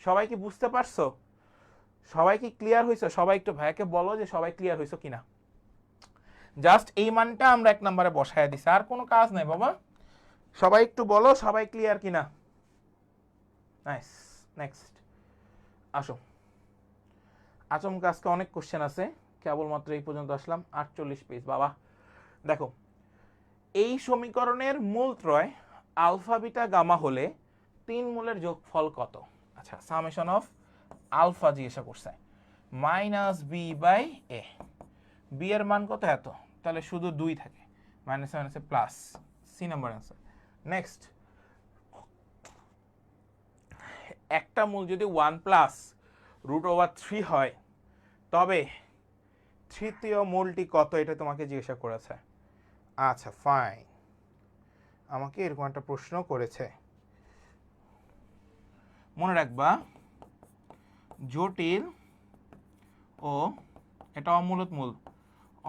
সবাই কি বুঝতে পারছো? সবাই কি ক্লিয়ার হইছো? সবাই একটু ভাইয়াকে বলো যে সবাই ক্লিয়ার হইছো কিনা। জাস্ট এই মানটা আমরা 1 নম্বরে বসায় দিছি, আর কোনো কাজ নাই বাবা। সবাই একটু বলো সবাই ক্লিয়ার কিনা। নাইস। নেক্সট আসো। আচমকা আজকে অনেক কোশ্চেন আছে, কেবলমাত্র এই পর্যন্ত আসলাম। 48 পেজ বাবা। দেখো, এই সমীকরণের মূলত্রয় আলফা বিটা গামা হলে 3 মূলের যোগফল কত? আচ্ছা, সামেশন অফ আলফা জিজ্ঞাসা করছে, minus B by A. B এর মান কত? এত, তাহলে শুধু 2 থাকে, মাইনাস মাইনাসে plus, C number answer. Next, একটা মূল যদি 1 প্লাস √3 হয়, তবে তৃতীয় মূলটি কত? এটা তোমাকে জিজ্ঞাসা করেছে। আচ্ছা ফাইন, আমাকে এরকম একটা প্রশ্ন করেছে। মনে রাখবা, জটিল ও এটা অমূলত মূল,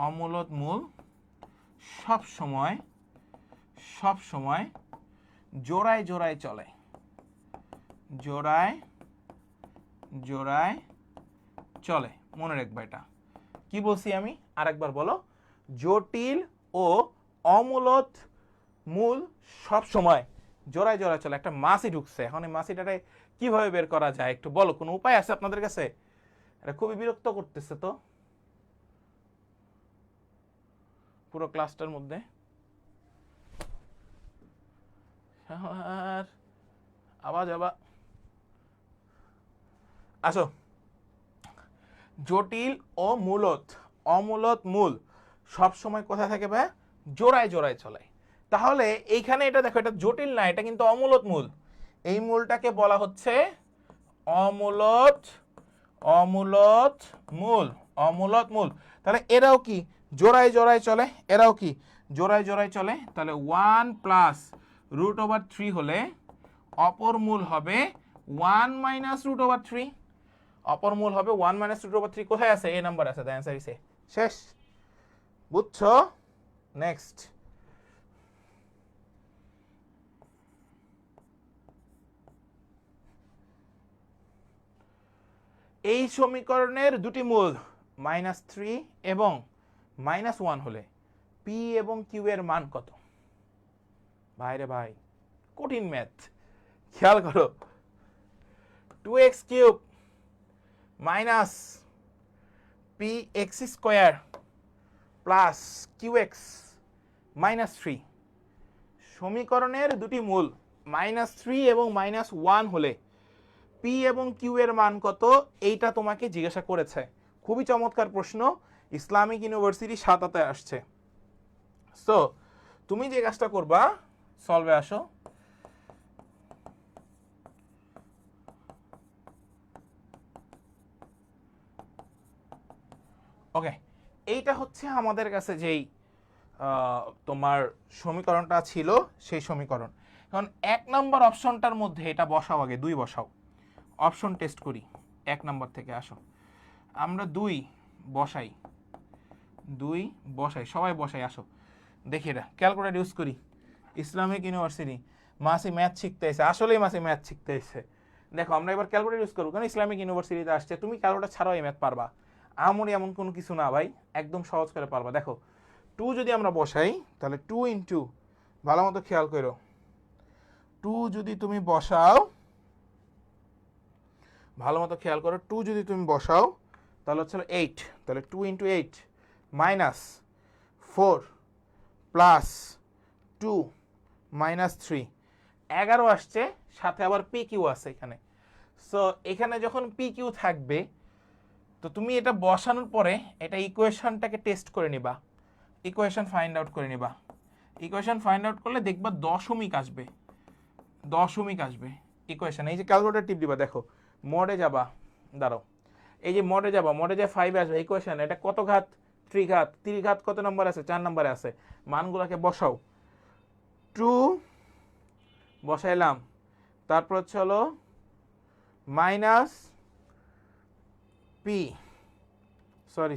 অমূলত মূল সব সময় জোড়ায় জোড়ায় চলে, জোড়ায় জোড়ায় চলে। মনে রাখবা এটা। কি বলছি আমি? আরেকবার বলো। জটিল ও অমূলত মূল সব সময় জোড়ায় জোড়ায় চলে। একটা মাসি ঢুকছে, এখন এই মাসিটাকে কিভাবে বের করা যায় একটু বলো, কোনো উপায় আছে আপনাদের কাছে? এটা খুবই বিরক্ত করতেছে তো পুরো ক্লাসটার মধ্যে। আর আওয়াজ আসো। জটিল ও অমূলত মূল সব সময় কোথায় থাকে ভাই? জোড়ায় জোড়ায় চলে। তাহলে এইখানে এটা দেখো, এটা জটিল না, এটা কিন্তু অমূলত মূল। এই মূলটাকে বলা হচ্ছে অমূলত মূল। তাহলে এরাও কি জোড়ায় জোড়ায় চলে? এরাও কি জোড়ায় জোড়ায় চলে? তাহলে 1 প্লাস √3 হলে অপর মূল হবে 1 মাইনাস √3। অপর মূল হবে 1 মাইনাস √3। কোথায় আছে? এ নাম্বার আছে। The answer is a. শেষ। বুঝছো? নেক্সট, এই সমীকরণের দুটি মূল -3 এবং -1 হলে পি এবং কিউ এর মান কত? ভাইরে ভাই, কঠিন ম্যাথ। খেয়াল করো, 2x³ minus px² plus qx -3। সমীকরণের দুটি মূল -3 এবং -1 হলে পি এবং কিউ এর মান কত? এইটা তোমাকে জিজ্ঞাসা করেছে। খুবই চমৎকার প্রশ্ন, ইসলামিক ইউনিভার্সিটি 7 আসছে। সো তুমি যে কাজটা করবা, সলভে আসো। ওকে, এইটা হচ্ছে আমাদের কাছে যেই তোমার সমীকরণটা ছিল, সেই সমীকরণ। এখন 1 নম্বর অপশনটার মধ্যে এটা বসাও, আগে 2 বসাও। অপশন টেস্ট করি 1 নম্বর থেকে। আসো আমরা 2 বসাই, সবাই বসাই। আসো দেখি, এটা ক্যালকুলেটর ইউজ করি। ইসলামিক ইউনিভার্সিটি, মাসি ম্যাথ শিখতে এসে, আসলেই মাসি ম্যাথ শিখতে এসে। দেখো আমরা এবার ক্যালকুলেটর ইউজ করবো, কারণ ইসলামিক ইউনিভার্সিটিতে আসছে। তুমি ক্যালকুলেটর ছাড়াও এই ম্যাথ পারবা, এমন কোনো কিছু না ভাই, একদম সহজ করে পারবা। দেখো 2 যদি আমরা বসাই, তাহলে 2 ইন্টু, ভালো মতো খেয়াল করো, 2 যদি তুমি বসাও, ভালো মতো খেয়াল করো, 2 যদি তুমি বসাও তাহলে হচ্ছে 8। তাহলে 2 ইন্টু 8 মাইনাস 4 প্লাস 2 মাইনাস 3, 11 আসছে। সাথে আবার পি কিউ আছে এখানে। সো এখানে যখন পি কিউ থাকবে, তো তুমি এটা বসানোর পরে এটা ইকুয়েশনটাকে টেস্ট করে নিবা, ইকুয়েশন ফাইন্ড আউট করে নিবা। ইকুয়েশন ফাইন্ড আউট করলে দেখবা দশমিক আসবে, ইকুয়েশন। এই যে ক্যালকুলেটর টিপ দিবা, দেখো মোডে যাবা, দাঁড়াও, এই যে মোডে যাবা, মোডে যে 5 আসবে ইকুয়েশন। এটা কত ঘাত? 3 ঘাত। 3 ঘাত কত নম্বর আছে? 4 নম্বরে আছে। মানগুলোকে বসাও। 2 বসাইলাম, তারপর হচ্ছে হলো মাইনাস পি, সরি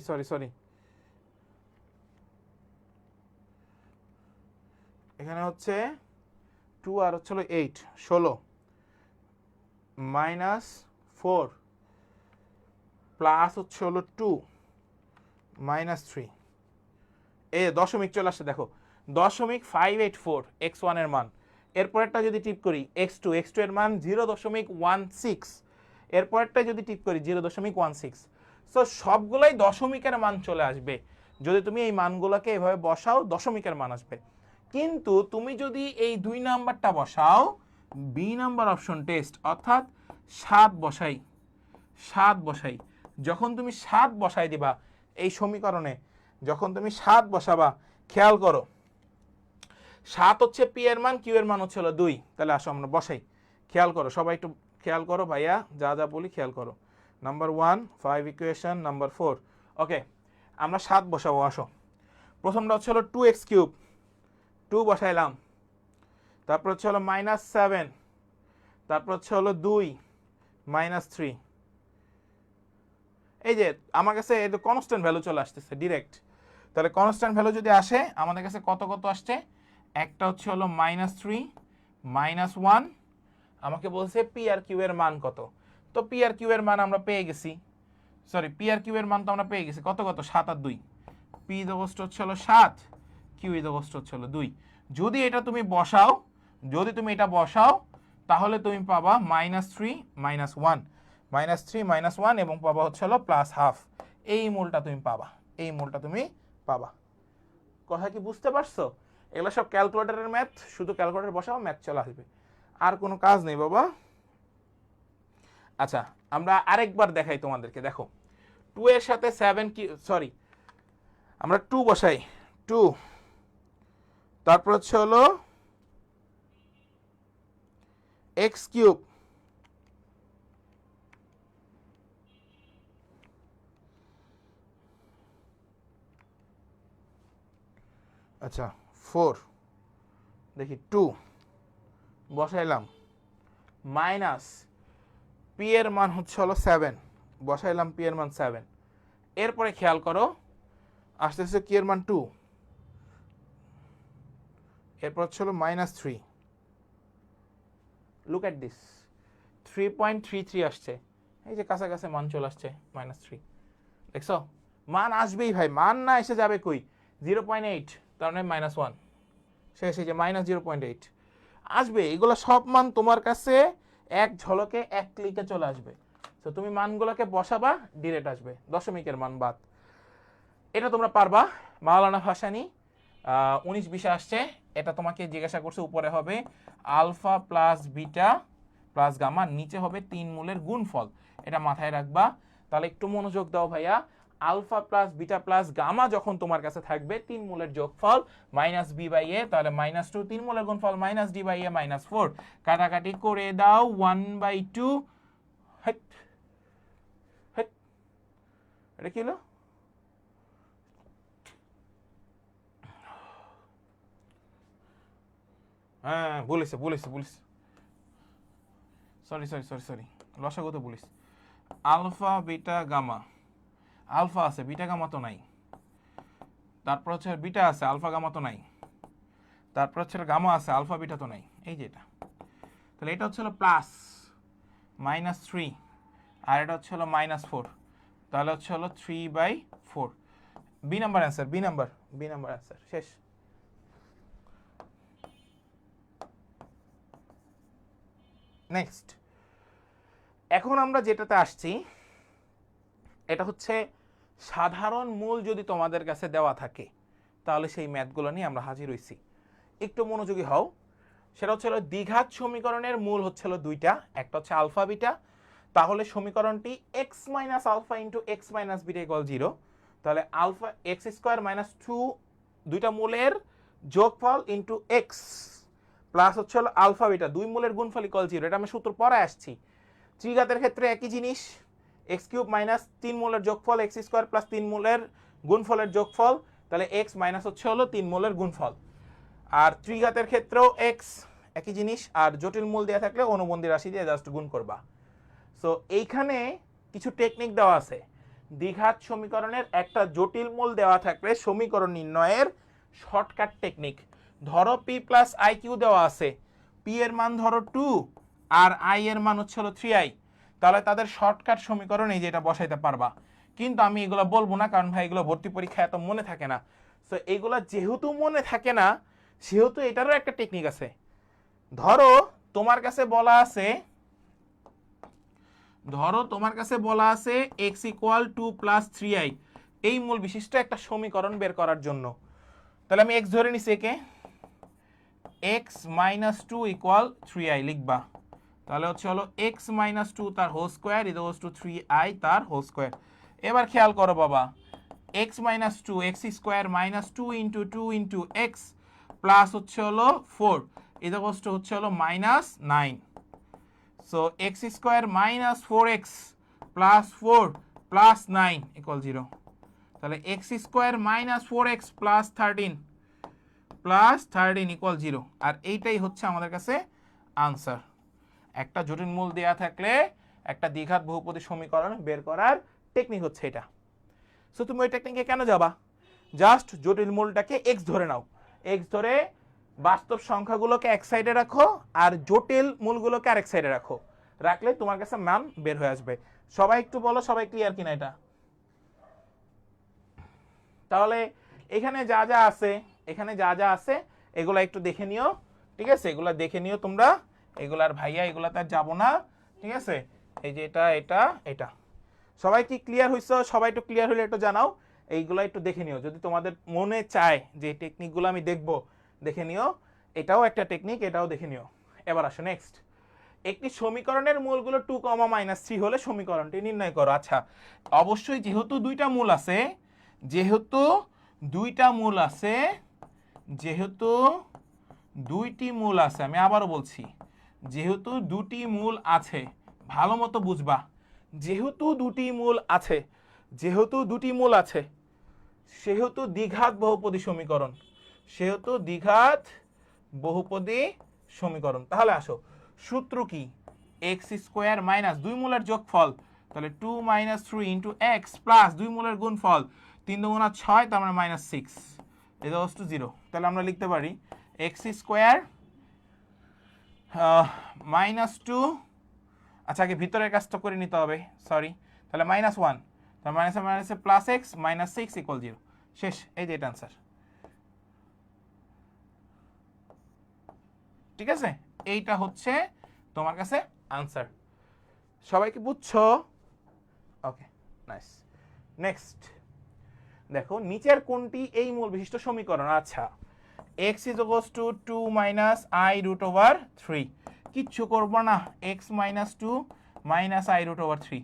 এখানে হচ্ছে 2 আর হচ্ছে 8 16 -4 প্লাস হচ্ছে 2 -3 এই দশমিক চলে আসছে দেখো 0.584 x1 এর মান। এরপরেরটা যদি টিপ করি x2 এর মান 0.16, এরপরেরটা যদি টিপ করি 0.16। সো সবগুলাই দশমিকের মান চলে আসবে যদি তুমি এই মানগুলোকে এভাবে বসাও, দশমিকের মান আসবে। কিন্তু তুমি যদি এই 2 নাম্বারটা বসাও, বি নাম্বার অপশন টেস্ট, অর্থাৎ 7 বসাই, যখন তুমি 7 বসাই দিবা এই সমীকরণে, যখন তুমি 7 বসাবা, খেয়াল করো 7 হচ্ছে পি এর মান, কিউ এর মান হচ্ছে 2। তাহলে আসো আমরা বসাই। খেয়াল করো সবাই, একটু খেয়াল করো ভাইয়া, যা যা বলি খেয়াল করো। নাম্বার 1 5 ইকুয়েশন, নাম্বার 4 ওকে, আমরা 7 বসাবো। আসো, প্রথমটা হচ্ছে 2x3, 2 বসাইলাম, তারপর হচ্ছে -7, তারপর হচ্ছে 2 -3। এই যে আমার কাছে এটা কনস্ট্যান্ট ভ্যালু চলে আসতেছে ডিরেক্ট। তাহলে কনস্ট্যান্ট ভ্যালু যদি আসে আমাদের কাছে কত কত আসছে, একটা হচ্ছে -3 -1। আমাকে বলছে পি আর কিউ এর মান কত, তো পি আর কিউ এর মান আমরা পেয়ে গেছি, সরি পি আর কিউ এর মান তো আমরা পেয়ে গেছি, কত কত 7 আর 2, পি ইজ হচ্ছে 7, কিউ ইজ হচ্ছে 2। যদি এটা তুমি বসাও, যদি তুমি এটা বসাও তাহলে তুমি পাবা -3 -1, -3 -1 এবং পাবা হচ্ছে +½ এই মূলটা তুমি পাবা, এই মূলটা তুমি পাবা। কথা কি বুঝতে পারছো? এগুলো সব ক্যালকুলেটরের ম্যাথ, শুধু ক্যালকুলেটর বসাও ম্যাথ চলে আসবে, আর কোনো কাজ নেই বাবা। আচ্ছা আমরা আরেকবার দেখাই তোমাদেরকে, দেখো 2 এর সাথে 7 কি, সরি আমরা 2 বসাই, 2, তারপর হচ্ছে x3, আচ্ছা 4, দেখি 2 বসাইলাম, মাইনাস পি এর মান হচ্ছে 7, বসাইলাম পি এর মান 7। এরপরে খেয়াল করো আসতেছে কি এর মান 2, এরপর হচ্ছে -3। লুক এট দিস, 3.33 আসছে, এই যে কাছাকাছি মান চলে আসছে -3। দেখছো মান আসবেই ভাই, মান না এসে যাবে কই, 0.8 তার মানে -1 শেষ, এই যে -0.8 আসবে। এগুলো সব মান তোমার কাছে এক ঝলকে এক ক্লিকে চলে আসবে। তো তুমি মানগুলোকে বসাবা, ডিরেক্ট আসবে, দশমিকের মান বাদ। এটা তোমরা পারবা। মাওলানা ভাসানী 19-20 আসছে, এটা তোমাকে জিজ্ঞাসা করছে, উপরে হবে alpha plus beta plus gamma, নিচে হবে 3 মূলের গুণফল, এটা মাথায় রাখবা। তাহলে একটু মনোযোগ দাও ভাইয়া, alpha plus beta plus gamma যখন তোমার কাছে থাকবে 3 মূলের যোগফল -b/a, তাহলে -2, 3 মূলের গুণফল -d/a -4, কাটাকাটি করে দাও 1/2। এটা কি হলো? হ্যাঁ বলিস, সরি লসাগু তো বলিস। আলফা বিটা গামা, আলফা আছে বিটা গামা তো নাই, তারপর হচ্ছে বিটা আছে আলফা গামা তো নাই, তারপর হচ্ছে গামা আছে আলফা বিটা তো নাই, এই যে এটা। তাহলে এটা হচ্ছে +-3 আর এটা হচ্ছে -4, তাহলে হচ্ছে 3/4। B number answer, B number answer, শেষ। নেক্সট, এখন আমরা যেটাতে আসছি এটা হচ্ছে সাধারণ মূল যদি তোমাদের কাছে দেওয়া থাকে তাহলে সেই ম্যাথগুলো নিয়ে আমরা হাজির হইছি। একটু মনোযোগী হও। সেটা হচ্ছে দ্বিঘাত সমীকরণের মূল হচ্ছে দুইটা, একটা হচ্ছে আলফা বিটা, তাহলে সমীকরণটি x minus alpha into x minus beta equal 0। তাহলে আলফা x² - 2 দুইটা মূলের যোগফল ইন্টু এক্স প্লাস হচ্ছে আলফা বিটা 2 মূলের গুণফল ইকুয়াল 0। এটা আমি সূত্র পরে আসছি। ত্রিঘাতের ক্ষেত্রে একই জিনিস, x³ মাইনাস 3 মূলের যোগফল x² প্লাস 3 মূলের গুণফলের যোগফল, তাহলে x মাইনাস হচ্ছে 3 মূলের গুণফল। আর ত্রিঘাতের ক্ষেত্রেও x একই জিনিস, আর জটিল মূল দেওয়া থাকলে অনুবন্ধী রাশি দিয়ে জাস্ট গুণ করবা। সো এইখানে কিছু টেকনিক দেওয়া আছে। দ্বিঘাত সমীকরণের একটা জটিল মূল দেওয়া থাকলে সমীকরণ নির্ণয়ের শর্টকাট টেকনিক, ধরো পি প্লাস আই কিউ দেওয়া আছে, পি এর মান ধরো 2 আর আই এর মান হচ্ছে হলো 3i, তাহলে তাদের শর্টকাট সমীকরণ এই যে এটা বসাইতে পারবা। কিন্তু আমি এগুলো বলবো না, কারণ ভাই এগুলো ভর্তি পরীক্ষায় এত মনে থাকে না। সো এগুলা যেহেতু মনে থাকে না, সেহেতু এটারও একটা টেকনিক আছে। ধরো তোমার কাছে বলা আছে, x ইকুয়াল 2 প্লাস 3i, এই মূল বিশিষ্ট একটা সমীকরণ বের করার জন্য। তাহলে আমি x ধরে নিছি, একে x মাইনাস 2 ইকুয়াল 3i লিখবা। তাহলে হচ্ছে হলো x মাইনাস 2 তার whole square equals to 3i তার হোল স্কোয়ার। এবার খেয়াল করো বাবা, x minus 2 x square minus 2 into 2 into x plus হচ্ছে হলো 4 ইকুয়ালস টু হচ্ছে হলো minus 9। So x square minus 4x plus 4 plus 9 equal 0। তাহলে x square minus 4x plus 13 equal 0। আর এইটাই হচ্ছে আমাদের কাছে আনসার। একটা জটিল মূল দেয়া থাকলে একটা দ্বিঘাত বহুপদী সমীকরণ বের করার টেকনিক হচ্ছে এটা। সো তুমি ওই টেকনিকে কেন যাবা? জাস্ট জটিল মূলটাকে x ধরে নাও, x ধরে বাস্তব সংখ্যাগুলোকে এক সাইডে রাখো আর জটিল মূলগুলোকে আরেক সাইডে রাখো, রাখলে তোমার কাছে মান বের হয়ে আসবে। সবাই একটু বলো, সবাই ক্লিয়ার কিনা এটা? তাহলে এখানে যা যা আছে এগুলা একটু দেখে নিও, ঠিক আছে? এগুলা দেখে নিও তোমরা, এগুলার ভাইয়া এগুলাতে আর যাবো না, ঠিক আছে? এই যে এটা সবাই কি ক্লিয়ার হইছো? সবাই একটু ক্লিয়ার হলে একটু জানাও। এইগুলা একটু দেখে নিও, যদি তোমাদের মনে চায় যে টেকনিকগুলো আমি দেখবো, দেখে নিও। এটাও একটা টেকনিক, এটাও দেখে নিও। এবার আসো নেক্সট। একটি সমীকরণের মূলগুলো 2, -3 হলে সমীকরণটি নির্ণয় করো। আচ্ছা, অবশ্যই যেহেতু দুইটা মূল আছে, যেহেতু দুইটি মূল আছে, আমি আবারও বলছি, যেহেতু দুটি মূল আছে, ভালো মতো বুঝবা, যেহেতু দুটি মূল আছে সেহেতু দ্বিঘাত বহুপদী সমীকরণ, তাহলে আসো, সূত্র কি? এক্স স্কোয়ার মাইনাস 2 মূলের যোগফল, তাহলে 2 মাইনাস 3 ইন্টু এক্স প্লাস 2 মূলের গুণফল, 3 দুগুণা 6, তার মানে মাইনাস 6 ইকুয়ালস টু 0। তাহলে আমরা লিখতে পারি এক্স স্কোয়ার মাইনাস 2, আচ্ছা আগে ভিতরের কাজটা করে নিতে হবে, সরি। তাহলে -1, তাহলে মাইনাসে প্লাস এক্স মাইনাস 6 ইকুয়াল 0। শেষ, এই যে এটা আনসার। ঠিক আছে, এইটা হচ্ছে তোমার কাছে আনসার। সবাই কি বুঝছো? ওকে, নাইস। নেক্সট দেখো, নিচের কোনটি এই মূল বিশিষ্ট সমীকরণ? আচ্ছা, x equals to 2 minus i root over 3, কিচ্ছু করবো না, x minus 2 minus i root over 3,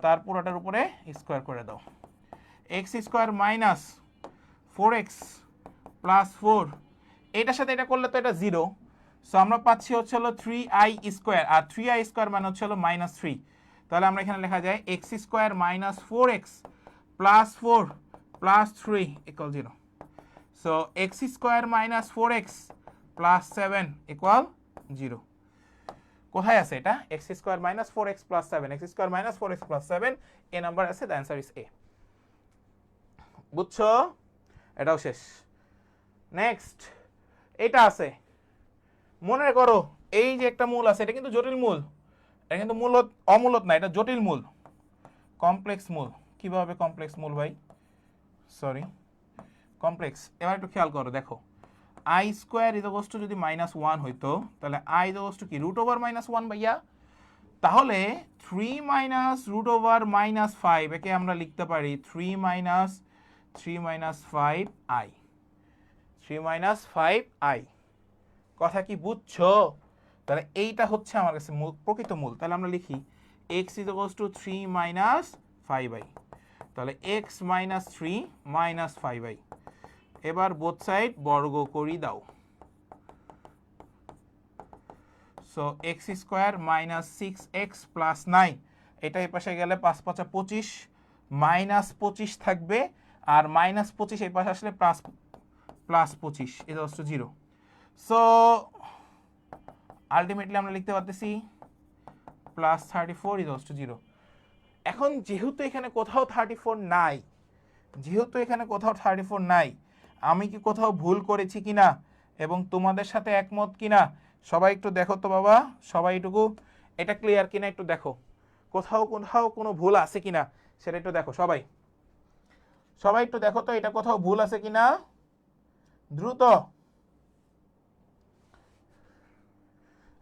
তার পুরোটার উপরে স্কোয়ার করে দাও। x square minus 4x plus 4, এটার সাথে এটা করলে তো এটা 0, সো আমরা পাচ্ছি হচ্ছে হলো 3i স্কোয়ার, আর 3i স্কোয়ার মানে হচ্ছে হলো -3। তাহলে আমরা এখানে লেখা যায় x square minus 4x plus 4 plus 3 equal 0। So x square minus 4x plus 7 equal 0। কোথায় আছে এটা? x square minus 4x plus 7, x square minus 4x plus 7, এ নাম্বার আছে, দ্য অ্যান্সার ইজ এ। বুঝছো? এটাও শেষ। নেক্সট, এটা আছে, মনে করো এই যে একটা মূল আছে, এটা কিন্তু জটিল মূল, এটা কিন্তু মূলত অমূলত না, এটা জটিল মূল, কমপ্লেক্স মূল। কিভাবে কমপ্লেক্স মূল ভাই? Sorry, complex. এবার একটু খেয়াল করো, দেখো আই স্কোয়ার ইকুয়ালস টু যদি -1 হইতো, তাহলে আই ইকুয়ালস টু কি? রুট ওভার -1 ভাইয়া। তাহলে 3 মাইনাস রুট ওভার -5, একে আমরা লিখতে পারি 3 মাইনাস 5i, 3 মাইনাস 5i। কথা কি বুঝছো? তাহলে এইটা হচ্ছে আমার কাছে প্রকৃত মূল। তাহলে আমরা লিখি x equals two 3 minus 5i, তাহলে x মাইনাস 3 মাইনাস 5i। এবার বোথ সাইড বর্গ করি দাও। So x square minus 6x plus 9, এটা এই পাশে গেলে 5 5 25, মাইনাস 25 থাকবে, আর মাইনাস 25 এই পাশে আসলে plus 25 equals to 0। So ultimately আমরা লিখতে পারতেছি প্লাস 34 ইকুয়ালস টু 0। এখন যেহেতু এখানে কোথাও 34 নাই, আমি কি কোথাও ভুল করেছি কিনা এবং তোমাদের সাথে একমত কিনা সবাই একটু দেখো তো বাবা, সবাই এটুকু এটা ক্লিয়ার কিনা একটু দেখো, কোথাও কোথাও কোনো ভুল আছে কিনা সেটা একটু দেখো। সবাই সবাই একটু দেখো তো এটা কোথাও ভুল আছে কিনা, দ্রুত।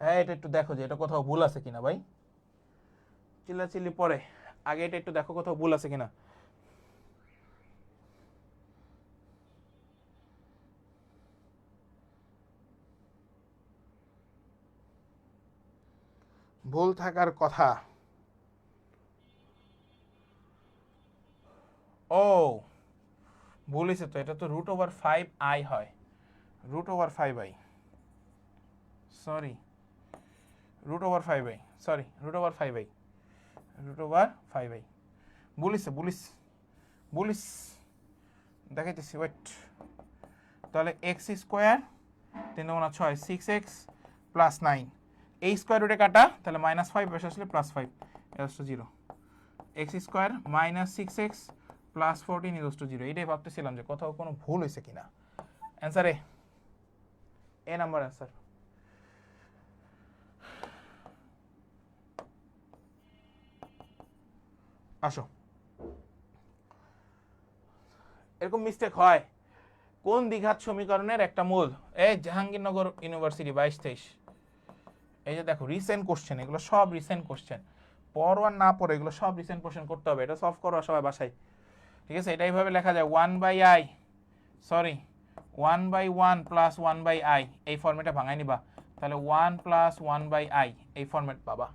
হ্যাঁ এটা একটু দেখো যে এটা কোথাও ভুল আছে কিনা ভাই, চিল্লাচিল্লি পরে, আগে এটা একটু দেখো কোথাও ভুল আছে কিনা। ভুল থাকার কথা। ও ভুল হয়েছে তো, এটা তো √5i হয়, √5i, sorry √5i, sorry √5i, √5i বলিস বলিস বলিস, দেখাইতেছি ওয়েট। তাহলে এক্স স্কোয়ার 3×6 6x প্লাস 9, এই স্কোয়ার রুটে কাটা, তাহলে -5 বসে আসলে +5 0, এক্স স্কোয়ার -6x প্লাস 14 0। এটাই ভাবতেছিলাম যে কোথাও কোনো ভুল হয়েছে কিনা। অ্যান্সার এ নাম্বার অ্যান্সার। আসো, এরকম মিস্টেক হয়। কোন দ্বিঘাত সমীকরণের একটা মূল, এই জাহাঙ্গীরনগর ইউনিভার্সিটি 22-23, এই যে দেখো রিসেন্ট কোশ্চেন, এগুলো সব রিসেন্ট কোশ্চেন, পড়ো আর না পড়ো এগুলো সব রিসেন্ট কোশ্চেন করতে হবে, এটা সলভ করো সবাই বাসায়, ঠিক আছে। এটা এইভাবে লেখা যায় 1/i, সরি 1/1 প্লাস 1/i, এই ফর্মেটে ভাঙাই নিবা, তাহলে 1 প্লাস 1/i এই ফর্মেট পাবা।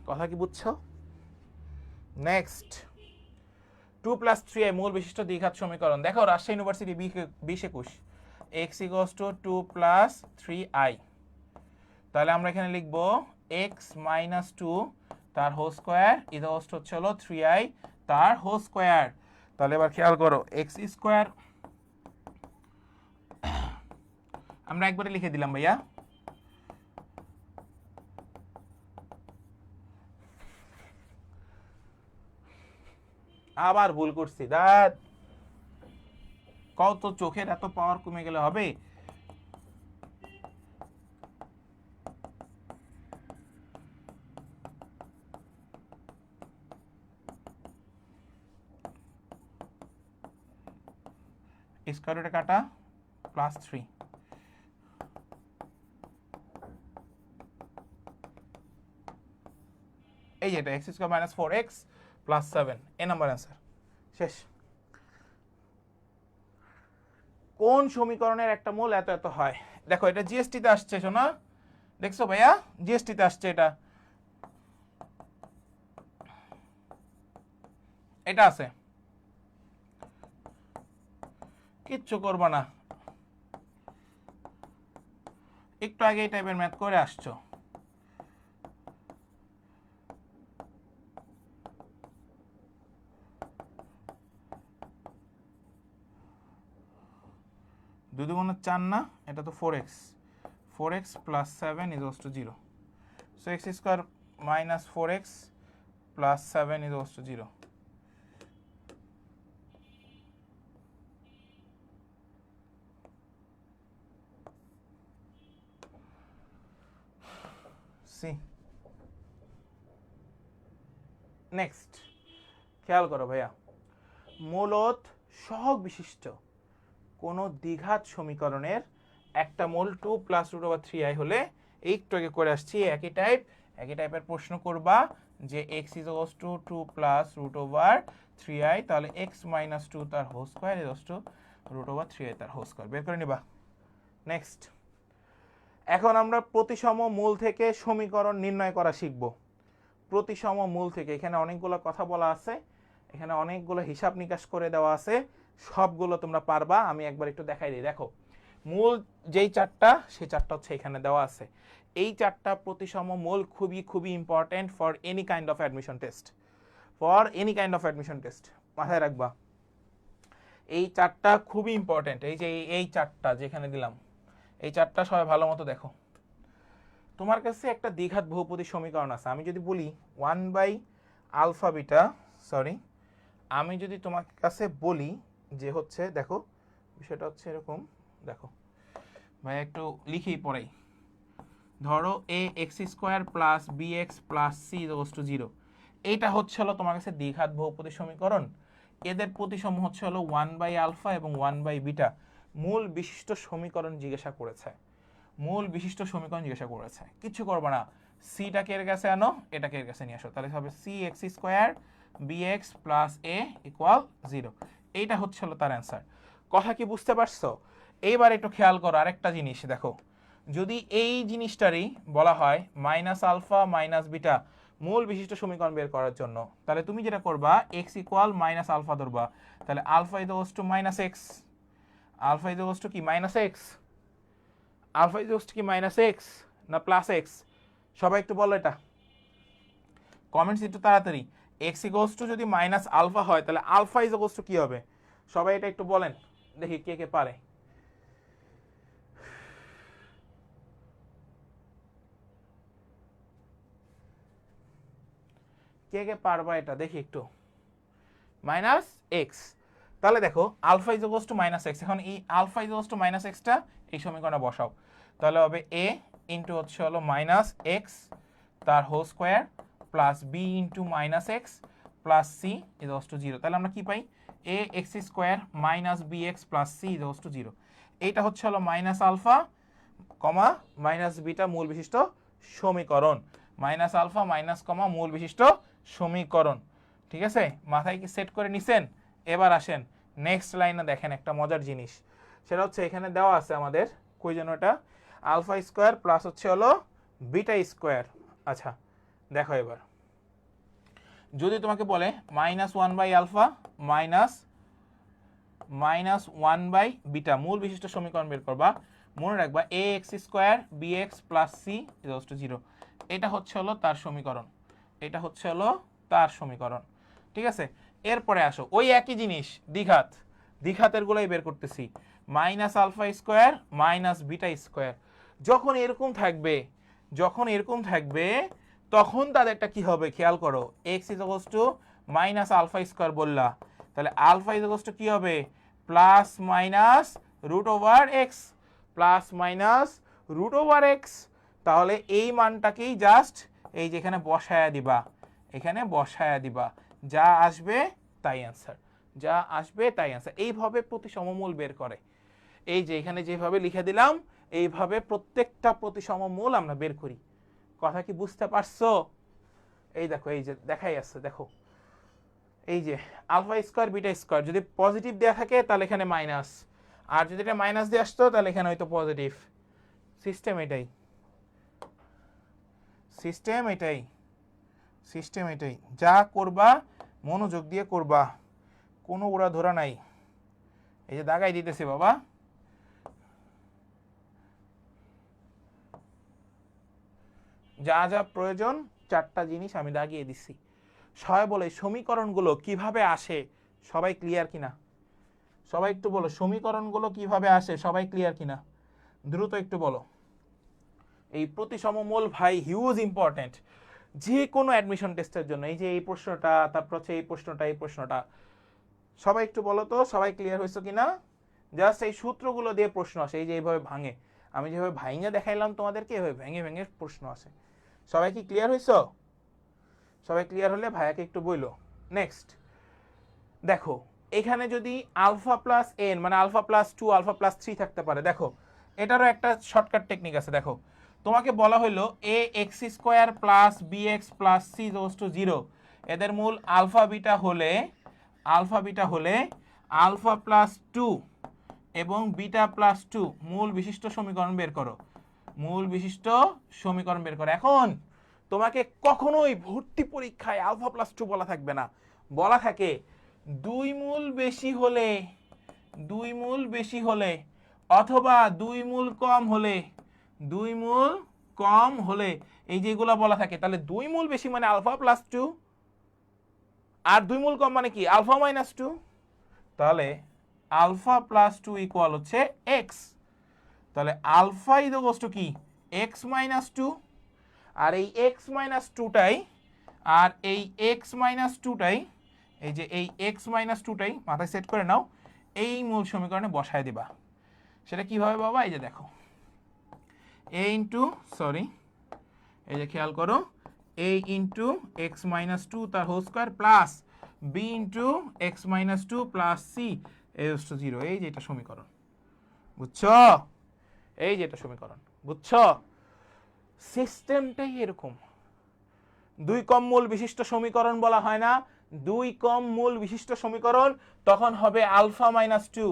কথা কি বুঝছো? নেক্সট 2 + 3i মূল বিশিষ্ট দ্বিঘাত সমীকরণ। দেখো রাজশাহী ইউনিভার্সিটি 20-21, x = 2 + 3i, তাহলে আমরা এখানে লিখব x - 2 তার হোল স্কোয়ার হচ্ছে হলো 3i তার হোল স্কোয়ার। তাহলে এবার খেয়াল করো x স্কোয়ার আমরা একবারে লিখে দিলাম ভাইয়া, আবার ভুল করছি, দাঁত কত চোখের এত পাওয়ার কমে গেলে হবে। স্কয়ার রুটে কাটা +3, এই যেটা x² - 4x + 7, এ নাম্বার অ্যান্সার শেষ। কোন সমীকরণের একটা মূল এত এত হয়? দেখো এটা জিএসটি তে আসছে, শোনা দেখছো ভাইয়া, জিএসটি তে আসছে, এটা আছে, কিচ্ছু করবা না, একটু আগে এই টাইপের ম্যাথ করে আসছো। দুই দুগুণে 4 না, এটা তো 4x, 4x + 7 = 0, so x² - 4x + 7 = 0। C next খেয়াল করো ভাইয়া, মূলত সহগ বিশিষ্ট কোন দ্বিঘাত সমীকরণের একটা মূল 2 + √3i হলে, একটু আগে করে আসছি একই টাইপের প্রশ্ন করবা যে x = 2 + √3i, তাহলে x - 2 তার হোল স্কয়ার √3i তার হোল স্কয়ার বের করে নিবা। নেক্সট, এখন আমরা প্রতিসম মূল থেকে সমীকরণ নির্ণয় করা শিখব। প্রতিসম মূল থেকে এখানে অনেকগুলো কথা বলা আছে, এখানে অনেকগুলো হিসাব নিকাশ করে দেওয়া আছে, সবগুলো তোমরা পারবা। আমি একবার একটু দেখাই দিই। দেখো মূল যেই চারটা, সেই চারটা হচ্ছে এখানে দেওয়া আছে। এই চারটা প্রতিসম মূল খুবই important for any kind of admission test, মাথায় রাখবা এই চারটা খুবই ইম্পর্টেন্ট। এই যে এই চারটা যেখানে দিলাম, এই চারটা সবাই ভালো মতো দেখো। তোমার কাছে একটা দ্বিঘাত বহুপদী সমীকরণ আছে, আমি যদি বলি 1/α, সরি আমি যদি তোমার কাছে বলি যে হচ্ছে, দেখো বিষয়টা হচ্ছে এরকম, দেখো ভাই একটু লিখেই পড়াই। ধরো A X square plus B X plus C is to zero, এইটা হচ্ছে হলো তোমার কাছে দ্বিঘাত বহুপদী সমীকরণ। এদের প্রতিসম হচ্ছে হলো 1/α এবং 1/β। মূল বিশিষ্ট সমীকরণ জিজ্ঞাসা করেছে, মূল বিশিষ্ট সমীকরণ জিজ্ঞাসা করেছে, কিছু করবে না, সিটাকে এর কাছে আনো, এটাকে এর কাছে নিয়ে আসো, তাহলে হবে C X square B X plus A equal 0। এইটা হচ্ছে হলো তার অ্যান্সার। কথা কি বুঝতে পারছো? এইবার একটু খেয়াল করো আরেকটা জিনিস, দেখো যদি এই জিনিসটারই বলা হয় মাইনাস আলফা মাইনাস বিটা মূল বিশিষ্ট সমীকরণ বের করার জন্য, তাহলে তুমি যেটা করবা এক্স ইকুয়াল মাইনাস আলফা ধরবা, তাহলে alpha is to minus X, alpha is to কি minus X, alpha is to কি মাইনাস এক্স না প্লাস এক্স? সবাই একটু বলো এটা কমেন্টস একটু তাড়াতাড়ি। এক্স ইকুয়ালস টু যদি মাইনাস আলফা হয় তাহলে আলফা ইজ ইকুয়ালস টু কি হবে? সবাই এটা একটু বলেন দেখি কে কে পারে। কে কে পারবা এটা দেখি একটু। মাইনাস এক্স, তাহলে দেখো alpha is equals to minus X, এখন এই alpha is equals to minus এক্সটা এই সমীকরণে বসাও, তাহলে হবে এ ইন্টু হচ্ছে হলো মাইনাস এক্স তার whole square plus B into minus X plus C is equals to 0। তাহলে আমরা কি পাই? A X square minus B X plus C is equals to 0। এইটা হচ্ছে হলো minus alpha comma minus beta মূল বিশিষ্ট সমীকরণ, মাইনাস আলফা মাইনাস কমা মূল বিশিষ্ট সমীকরণ। ঠিক আছে, মাথায় কি সেট করে নিছেন? এবার আসেন নেক্সট লাইনে, দেখেন একটা মজার জিনিস, সেটা হচ্ছে এখানে দেওয়া আছে আমাদের কই যেন এটা আলফা স্কোয়ার প্লাস হচ্ছে হলো বিটা স্কোয়ার। আচ্ছা দেখো এবার যদি তোমাকে বলে মাইনাস 1/α মাইনাস 1/β মূল বিশিষ্ট সমীকরণ বের করবা, মনে রাখবা A X square B X plus C is to 0। এটা হচ্ছে হলো তার সমীকরণ, এটা হচ্ছে হলো তার সমীকরণ। ঠিক আছে, এরপরে আসো ওই একই জিনিস দ্বিঘাত, দ্বিঘাতের গুলাই বের করতেছি। Minus alpha square minus beta square যখন এরকম থাকবে, যখন এরকম থাকবে তখন তাদেরটা কি হবে খেয়াল করো, x is equals to minus alpha square বললা, তাহলে আলফা ইজ ইকুয়ালস টু কি হবে plus minus root over x, plus minus root over x. তাহলে এই মানটাকেই জাস্ট এই যেখানে বসায়া দিবা, এখানে বসায়া দিবা, যা আসবে তাই অ্যান্সার, যা আসবে তাই অ্যান্সার। এইভাবে প্রতিসমমূল বের করে, এই যে এখানে যেভাবে লিখে দিলাম এইভাবে প্রত্যেকটা প্রতিসমমূল আমরা বের করি। কথা কি বুঝতে পারছো? এই দেখো এই যে দেখাই আছে, দেখো এই যে আলফা স্কোয়ার বিটা স্কোয়ার যদি পজিটিভ দেওয়া থাকে তাহলে এখানে মাইনাস, আর যদি এটা মাইনাস দিয়ে আসতো তাহলে এখানে হয়তো পজিটিভ। সিস্টেম এটাই, সিস্টেম এটাই, সিস্টেম এটাই, যা করবা মনোযোগ দিয়ে করবা, কোনো ওরা ধরা নাই। এই যে দাগাই দিতেছি বাবা, যা যা প্রয়োজন চারটা জিনিস আমি দাগিয়ে দিচ্ছি। সবাই বলে সমীকরণগুলো কিভাবে আসে, সবাই ক্লিয়ার কিনা? সবাই একটু বলো সমীকরণগুলো কিভাবে আসে, সবাই ক্লিয়ার কিনা? দ্রুত একটু বলো। এই প্রতিসমমূল ভাই হিউজ ইম্পর্টেন্ট যে কোনো অ্যাডমিশন টেস্টের জন্য। এই যে এই প্রশ্নটা, তারপর হচ্ছে এই প্রশ্নটা, এই প্রশ্নটা, সবাই একটু বলো তো সবাই ক্লিয়ার হয়েছে কিনা? জাস্ট এই সূত্রগুলো দিয়ে প্রশ্ন আসে, এই যে এইভাবে ভাঙে, আমি যেভাবে ভাঙে দেখাইলাম তোমাদেরকে এভাবে ভেঙে ভেঙে প্রশ্ন আসে। সবাই কি ক্লিয়ার হয়েছো? সবাই ক্লিয়ার হলে ভাইয়াকে একটু বইলো। নেক্সট দেখো এখানে যদি আলফা প্লাস এন মানে আলফা প্লাস 2 আলফা প্লাস 3 থাকতে পারে, দেখো এটারও একটা শর্টকাট টেকনিক আছে। দেখো তোমাকে বলা হলো A X square plus B X plus C is to 0, এদের মূল আলফা বিটা হলে, আলফা বিটা হলে আলফা প্লাস 2 এবং বিটা প্লাস 2 মূল বিশিষ্ট সমীকরণ বের করো, মূল বিশিষ্ট সমীকরণ বের করো। এখন তোমাকে কখনোই ভর্তি পরীক্ষায় আলফা প্লাস 2 বলা থাকবে না, বলা থাকে 2 মূল বেশি হলে, 2 মূল বেশি হলে অথবা 2 মূল কম হলে, 2 মূল কম হলে, এই যেগুলো বলা থাকে। তাহলে 2 মূল বেশি মানে আলফা প্লাস 2 আর 2 মূল কম মানে কি আলফা মাইনাস 2। তাহলে আলফা প্লাস 2 ইকুয়াল হচ্ছে এক্স, তাহলে আলফা ইকুয়াল টু কি এক্স মাইনাস 2, আর এই এক্স মাইনাস 2টাই, আর এই এক্স মাইনাস 2টাই, এই যে এই এক্স মাইনাস 2টাই মাথায় সেট করে নাও, এই মূল সমীকরণে বসায় দিবা। সেটা কিভাবে বাবা? এই যে দেখো এ ইন্টু সরি এই যে খেয়াল করো a into x minus two তার whole square plus B into x minus two plus c is to zero. এই যে এটা সমীকরণ, বুঝছো? এই যে এটা সমীকরণ, বুঝছো? সিস্টেমটাই এরকম। দুই কম মূল বিশিষ্ট সমীকরণ বলা হয় না, দুই কম মূল বিশিষ্ট সমীকরণ তখন হবে আলফা মাইনাস টু।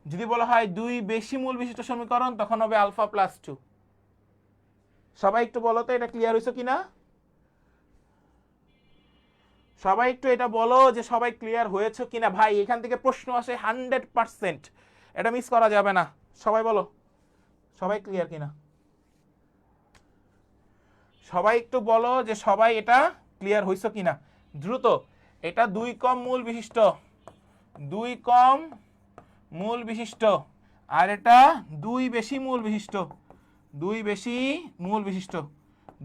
যদি বলা হয় দুই বেশি মূল বিশিষ্ট সমীকরণ তখন হবে আলফা প্লাস টু। সবাই একটু বলো তো এটা ক্লিয়ার হয়েছে কিনা? সবাই একটু এটা বলো যে সবাই ক্লিয়ার হয়েছে কিনা। ভাই এখান থেকে প্রশ্ন আসে 100%, এটা মিস করা যাবে না। সবাই বলো সবাই ক্লিয়ার কিনা। সবাই একটু বলো যে সবাই এটা ক্লিয়ার হয়েছে কিনা দ্রুত। এটা দুই কম মূল বিশিষ্ট, দুই কম মূল বিশিষ্ট, আর এটা দুই বেশি মূল বিশিষ্ট, দুই বেশি মূল বিশিষ্ট,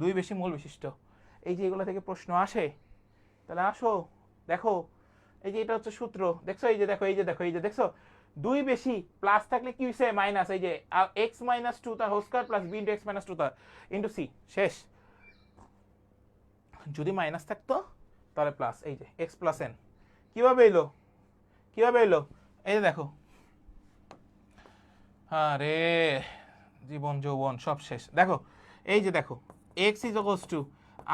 দুই বেশি মূল বিশিষ্ট। এই যে এগুলো থেকে প্রশ্ন আসে, তাহলে আসো দেখো এই যে এটা হচ্ছে সূত্র, দেখছো? এই যে দেখো, এই যে দেখো, এই যে দেখছো দুই বেশি প্লাস থাকলে কি হইছে মাইনাস, এই যে x মাইনাস টু তার whole square plus b into x minus two তার ইন্টু সি, শেষ। যদি মাইনাস থাকতো তাহলে প্লাস, এই যে x প্লাস n। কিভাবে এলো, কিভাবে এলো? এই যে দেখো, আরে জীবন যৌবন সব শেষ। দেখো এই যে দেখো x is equals to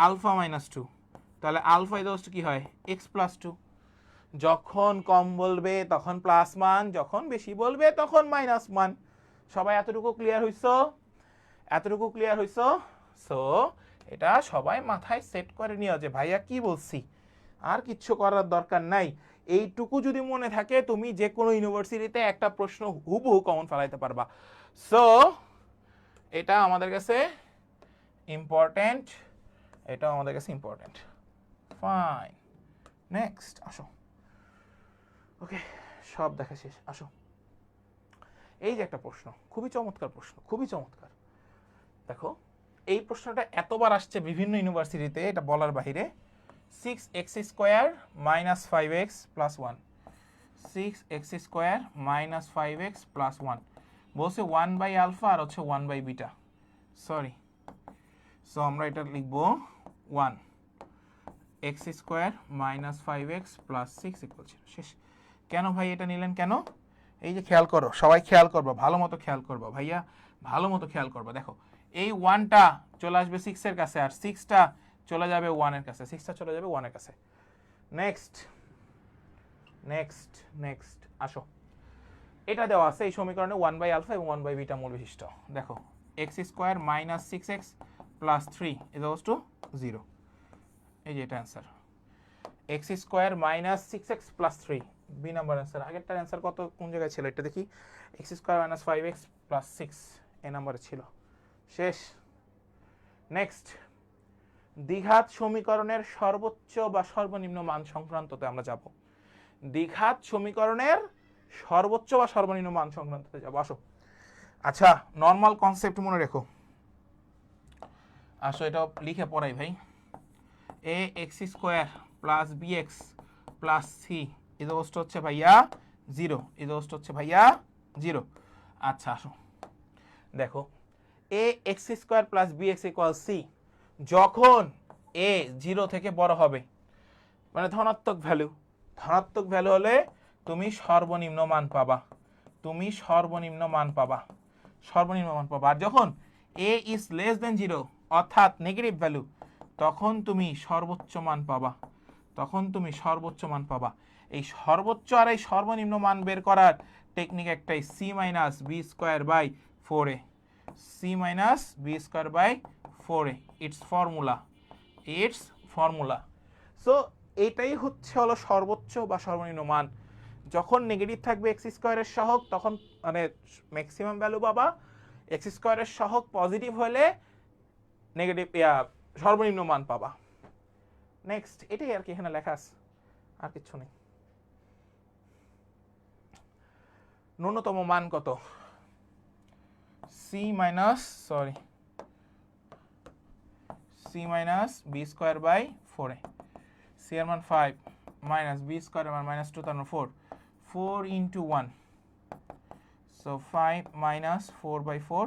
alpha minus two, তাহলে আলফা ইজ ইকুয়ালস টু কি হয় x প্লাস টু। যখন কম বলবে তখন প্লাস মান, যখন বেশি বলবে তখন মাইনাস মান। সবাই এতটুকু ক্লিয়ার হইছো? এতটুকু ক্লিয়ার হইছো? সো এটা সবাই মাথায় সেট করে নিও যে ভাইয়া কি বলছি, আর কিচ্ছু করার দরকার নাই। এইটুকু যদি মনে থাকে তুমি যে কোনো ইউনিভার্সিটিতে একটা প্রশ্ন হুবহু কমন ফেলাইতে পারবা। সো এটা আমাদের কাছে ইম্পর্টেন্ট, এটা আমাদের কাছে ইম্পর্টেন্ট। ফাইন, নেক্সট আসো। ওকে, সব দেখা শেষ, আসো। এই যে একটা প্রশ্ন, খুবই চমৎকার প্রশ্ন, খুবই চমৎকার। দেখো এই প্রশ্নটা এতবার আসছে বিভিন্ন ইউনিভার্সিটিতে, এটা বলার বাহিরে। 6x square minus 5x plus 1, 6x square minus 5x plus 1 বলছে 1 বাই আলফা আর হচ্ছে 1 বাই বিটা, সরি। সো আমরা এটা লিখবো 1 x square minus 5x plus 6 equal 0, শেষ। কেন ভাই এটা নিলেন কেন? এই যে খেয়াল করো, সবাই খেয়াল করবা, ভালো মতো খেয়াল করবা ভাইয়া, ভালো মতো খেয়াল করবা। দেখো এই 1টা চলে আসবে 6 এর কাছে, আর 6টা চলে যাবে 1 এর কাছে, 6টা চলে যাবে 1 এর কাছে। নেক্সট নেক্সট নেক্সট আসো। এটা দেওয়া আছে এই সমীকরণে 1 বাই আলফা এবং 1 বাই বিটা মূল বিশিষ্ট। দেখো x square minus 6x plus 3 is equals to 0। এই যে এটা answer, x square minus 6x plus 3, B number answer. আগেরটার অ্যান্সার কত কোন জায়গায় ছিল এটা দেখি, x square minus 5x plus 6 A নাম্বারে ছিল, শেষ। নেক্সট, দ্বিঘাত সমীকরণের সর্বোচ্চ বা সর্বনিম্ন মান সংক্রান্ততে আমরা যাব। দ্বিঘাত সমীকরণের সর্বোচ্চ বা সর্বনিম্ন মান সংক্রান্ততে যাব, আসো। আচ্ছা নর্মাল কনসেপ্ট মনে রেখো, আসো এটা লিখে পড়াই ভাই। A X square plus B X plus C is equals to হচ্ছে ভাইয়া 0, ইজ ইকুয়ালস টু হচ্ছে ভাইয়া 0। আচ্ছা আসো দেখো, A X square plus B X equal C, যখন এ 0 থেকে বড় হবে, মানে ধনাত্মক ভ্যালু, ধনাত্মক ভ্যালু হলে তুমি সর্বনিম্ন মান পাবা, তুমি সর্বনিম্ন মান পাবা, সর্বনিম্ন মান পাবা। আর যখন এ ইজ লেস দেন 0 অর্থাৎ নেগেটিভ ভ্যালু, তখন তুমি সর্বোচ্চ মান পাবা, তখন তুমি সর্বোচ্চ মান পাবা। এই সর্বোচ্চ আর এই সর্বনিম্ন মান বের করার টেকনিক একটাই, c minus b square by 4a, c minus b square by 4a, it's formula, it's formula. So এইটাই হচ্ছে হলো সর্বোচ্চ বা সর্বনিম্ন মান। যখন নেগেটিভ থাকবে এক্স স্কোয়ারের সহগ তখন মানে ম্যাক্সিমাম ভ্যালু পাবা, এক্স স্কোয়ারের সহগ পজিটিভ হলে নেগেটিভ সর্বনিম্ন মান পাবা। নেক্সট, এটাই আর কি এখানে লেখা আছে, আর কিছু নেই। ন্যূনতম মান কত? C minus sorry c minus b square by 4a, c এর মান 5 মাইনাস বি স্কোয়ার এর মান মাইনাস 2 তার 4 into 1, so 5 minus 4 by 4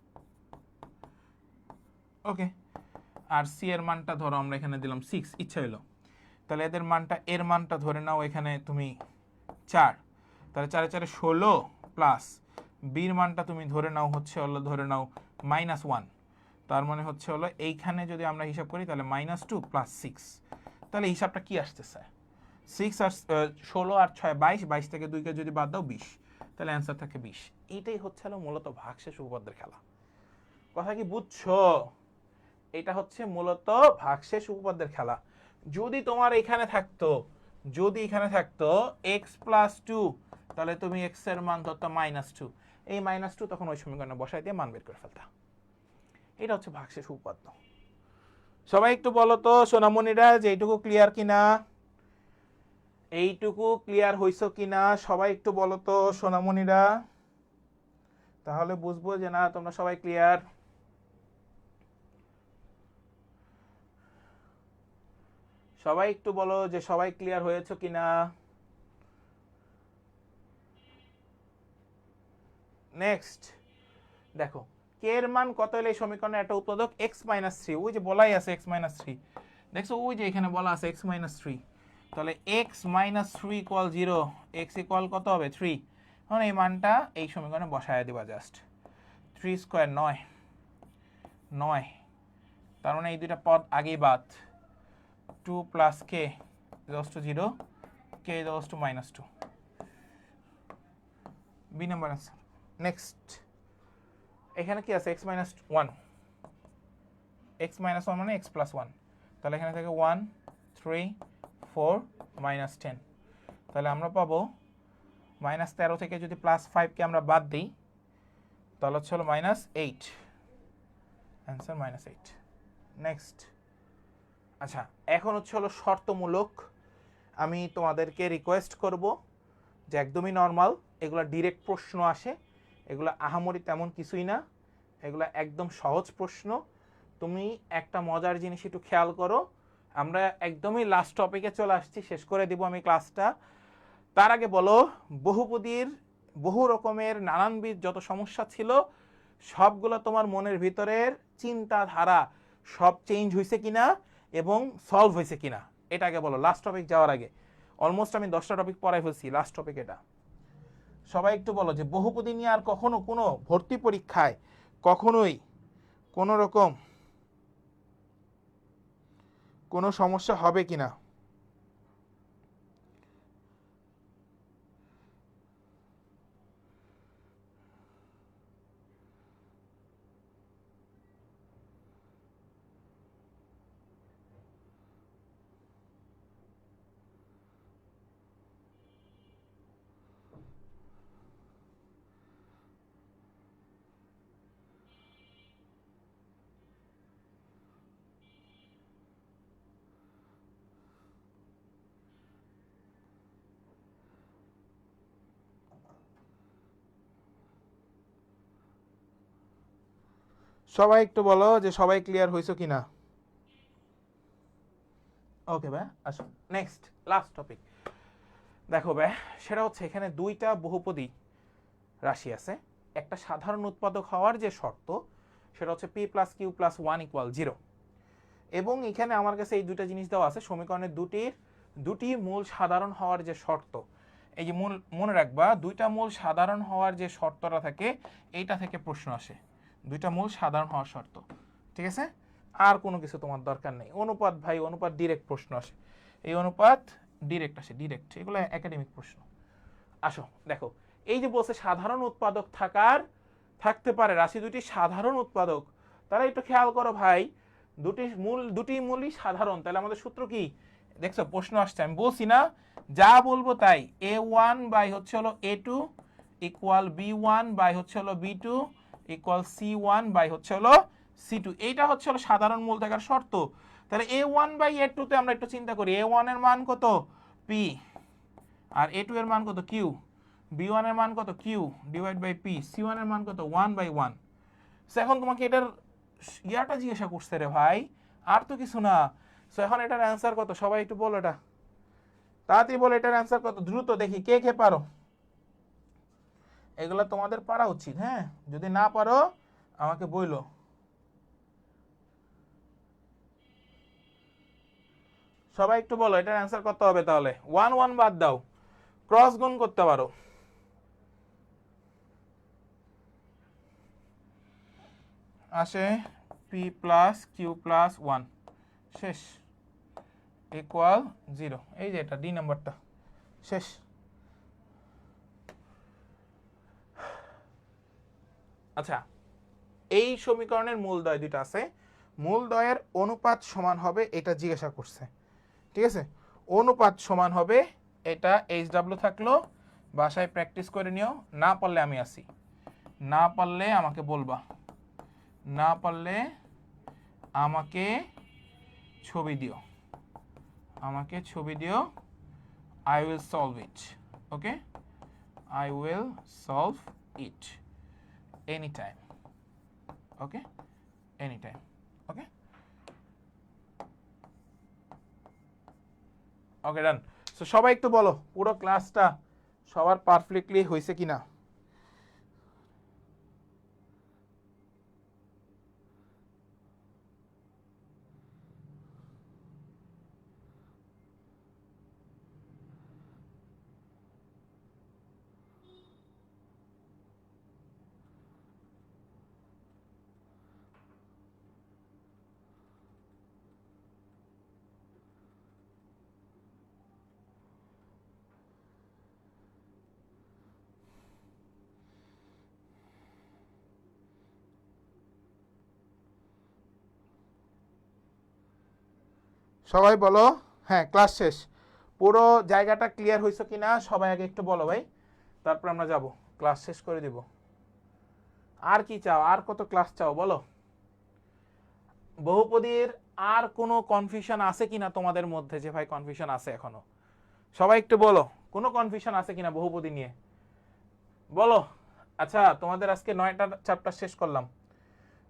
okay, আর সি এর মানটা ধরো আমরা এখানে দিলাম 6, ইচ্ছা হলো। তাহলে এদের মানটা, এর মানটা ধরে নাও এখানে তুমি 4, তাহলে 4 4 16 প্লাস বির মানটা তুমি ধরে নাও হচ্ছে হলো ধরে নাও -1, তার মানে হচ্ছে হলো এইখানে যদি আমরা হিসাব করি তাহলে -2 প্লাস 6, তাহলে হিসাবটা কি আসতেছে? 6 আর 16 আর 6 22, 22 থেকে 2কে যদি বাদ দাও 20, তাহলে অ্যান্সার থাকে 20। এইটাই হচ্ছে হলো মূলত ভাগশেষ উপপাদ্যের খেলা। কথা কি বুঝছো? এটা হচ্ছে মূলত ভাগশেষ উপপাদ্যের খেলা। যদি তোমার এখানে থাকতো, যদি এখানে থাকতো x প্লাস 2, তাহলে তুমি x এর মান ধরতো -2, এই -2 তখন ওই সমীকরণে বসাই দিয়ে মান বের করে ফেলতা। এটা হচ্ছে ভাগশেষ উপপাদ্য। সবাই একটু বলো তো সোনামণিরা যে এইটুকু ক্লিয়ার কিনা, এইটুকু ক্লিয়ার হইছো কিনা সবাই একটু বলো তো সোনামণিরা, তাহলে বুঝবো যে না তোমরা সবাই ক্লিয়ার। সবাই একটু বলো যে সবাই ক্লিয়ার হয়েছে কিনা। নেক্সট দেখো কে এর মান কত হলে এই সমীকরণে একটা উৎপাদক x - 3, ওই যে বলাই আছে x - 3, দেখছো ওই যে এখানে বলা আছে x - 3, তাহলে x - 3 = 0, x = কত হবে 3, এখন এই মানটা এই সমীকরণে বসায় দিবা জাস্ট। 3 স্কয়ার 9, 9, তার মানে এই দুইটা পদ আগেই বাদ। 2 প্লাস k = 0, k = -2, B number answer. Next এখানে কি আছে x - 1, x - 1 মানে x + 1, তাহলে এখানে থেকে 1 3 4 -10, তাহলে আমরা পাবো -13 থেকে যদি +5 কে আমরা বাদ দিই তাহলে হচ্ছে হলো -8, অ্যান্সার -8। নেক্সট আচ্ছা এখন হচ্ছে হলো শর্তমূলক, আমি তোমাদেরকে রিকোয়েস্ট করব যে একদমই নর্মাল, এগুলা ডিরেক্ট প্রশ্ন আসে, এগুলা আহামরি তেমন কিছুই না, এগুলা একদম সহজ প্রশ্ন। তুমি একটা মজার জিনিস একটু খেয়াল করো, আমরা একদমই লাস্ট টপিকে চলে আসছি, শেষ করে দিব আমি ক্লাসটা। তার আগে বলো বহুপদীর বহু রকমের নানানবিধ যত সমস্যা ছিল সবগুলো তোমার মনের ভিতরের চিন্তাধারা সব চেঞ্জ হয়েছে কিনা এবং সলভ হয়েছে কিনা, এটা আগে বলো লাস্ট টপিক যাওয়ার আগে। অলমোস্ট আমি 10টা টপিক পড়াই ফেলছি, লাস্ট টপিক এটা। সবাই একটু বলো যে বহুপদী নিয়ে আর কখনো কোনো ভর্তি পরীক্ষায় কখনোই কোনো রকম কোনো সমস্যা হবে কিনা। সবাই একটু বলো যে সবাই ক্লিয়ার হয়েছে কিনা। ওকে ভাই আসো নেক্সট লাস্ট টপিক। দেখো ভাই সেটা হচ্ছে এখানে দুইটা বহুপদী রাশি আছে, একটা সাধারণ উৎপাদক হওয়ার যে শর্ত সেটা হচ্ছে p + q + 1 = 0, এবং এখানে আমার কাছে এই দুইটা জিনিস দেওয়া আছে সমীকরণের দুটি মূল সাধারণ হওয়ার যে শর্ত। এই যে মনে রাখবা দুইটা মূল সাধারণ হওয়ার যে শর্তটা থাকে এইটা থেকে প্রশ্ন আসে, দুইটা মূল সাধারণ হওয়ার শর্ত, ঠিক আছে? আর কোনো কিছু তোমার দরকার নেই। অনুপাত ভাই, অনুপাত ডিরেক্ট প্রশ্ন আসে, এই অনুপাত ডিরেক্ট আসে, ডিরেক্ট, এগুলো একাডেমিক প্রশ্ন। আসো দেখো এই যে বলছে সাধারণ উৎপাদক থাকতে পারে রাশি দুটি সাধারণ উৎপাদক, তাহলে একটু খেয়াল করো ভাই দুটি মূলই সাধারণ, তাহলে আমাদের সূত্র কি দেখছো প্রশ্ন আসছে, আমি বলছি না যা বলবো তাই, a1 বাই হচ্ছে হলো a2 ইকুয়াল b1 বাই হচ্ছে হলো b2 ইকুয়াল c1 বাই হচ্ছে হলো c2, এইটা হচ্ছে হলো সাধারণ মূল থাকার শর্ত। তাহলে a1 বাই a2 তে আমরা একটু চিন্তা করি, a1 এর মান কত p, আর a2 এর মান কত q, b1 এর মান কত q divide by p, c1 এর মান কত 1/1। সো এখন তোমাকে এটার ইয়াটা জিজ্ঞাসা করছে রে ভাই, আর তো কিছু না। সো এখন এটার অ্যান্সার কত সবাই একটু বলো, এটা তাড়াতাড়ি বলো এটার অ্যান্সার কত, দ্রুত দেখি কে কে পারো, এগুলো তোমাদের পারা উচিত, হ্যাঁ যদি না পারো আমাকে বইলো। সবাই একটু বলো এটার অ্যান্সার কত হবে তাহলে? 1 1 বাদ দাও, ক্রস গুণ করতে পারো। আসে পি প্লাস কিউ প্লাস 1 শেষ ইকুয়াল 0। এই যে এটা ডি নাম্বারটা শেষ। আচ্ছা, এই সমীকরণের মূলদ্বয় দুটো আছে, মূলদ্বয়ের অনুপাত সমান হবে, এটা জিজ্ঞাসা করছে। ঠিক আছে, অনুপাত সমান হবে এটা, HW থাকলো, বাসায় প্র্যাকটিস করে নিও, না পারলে আমি আসি, না পারলে আমাকে বলবা, না পারলে আমাকে ছবি দিও, আমাকে ছবি দিও, I will solve it. Okay, I will solve it any time. Okay, any time. Okay okay done. So সবাই একটু বলো পুরো ক্লাসটা সবার পারফেক্টলি হয়েছে কিনা। সবাই বলো হ্যাঁ ক্লাস শেষ, পুরো জায়গাটা ক্লিয়ার হয়েছে কিনা সবাই আগে একটু বলো ভাই, তারপর আমরা যাব ক্লাস শেষ করে দিব। আর কি চাও, আর কত ক্লাস চাও বলো। বহুপদীর আর কোনো কনফিউশন আছে কিনা তোমাদের মধ্যে, যে ভাই কনফিউশন আছে এখনো? সবাই একটু বলো কোনো কনফিউশন আছে কিনা বহুপদী নিয়ে, বলো। আচ্ছা, তোমাদের আজকে 9টা চ্যাপ্টার শেষ করলাম,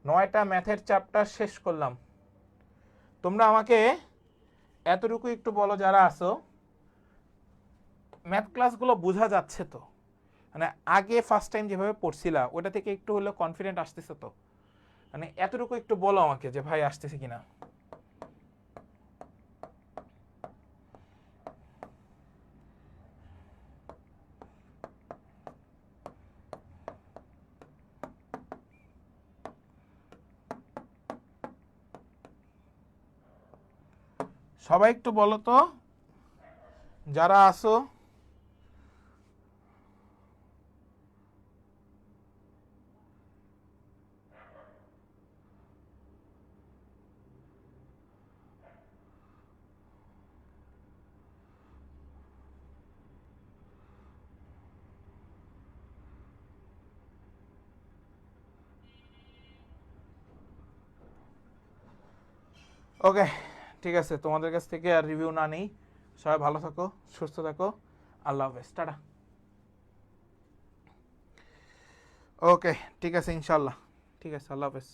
9টা ম্যাথের চ্যাপ্টার শেষ করলাম। তোমরা আমাকে এতটুকু একটু বলো যারা আসো, ম্যাথ ক্লাসগুলো বোঝা যাচ্ছে তো? মানে আগে ফার্স্ট টাইম যেভাবে পড়ছিলা ওটা থেকে একটু হলেও কনফিডেন্ট আসতেছে তো? মানে এতটুকু একটু বলো আমাকে যে ভাই আসতেছে কিনা। সবাই একটু বলো তো যারা আসো। ওকে ঠিক আছে, তোমাদের কাছ থেকে আর রিভিউ না নেই, সবাই ভালো থাকো, সুস্থ থাকো, আল্লাহ হাফেজ, টাটা। ওকে ঠিক আছে ইনশাল্লাহ, ঠিক আছে, আল্লাহ হাফেজ।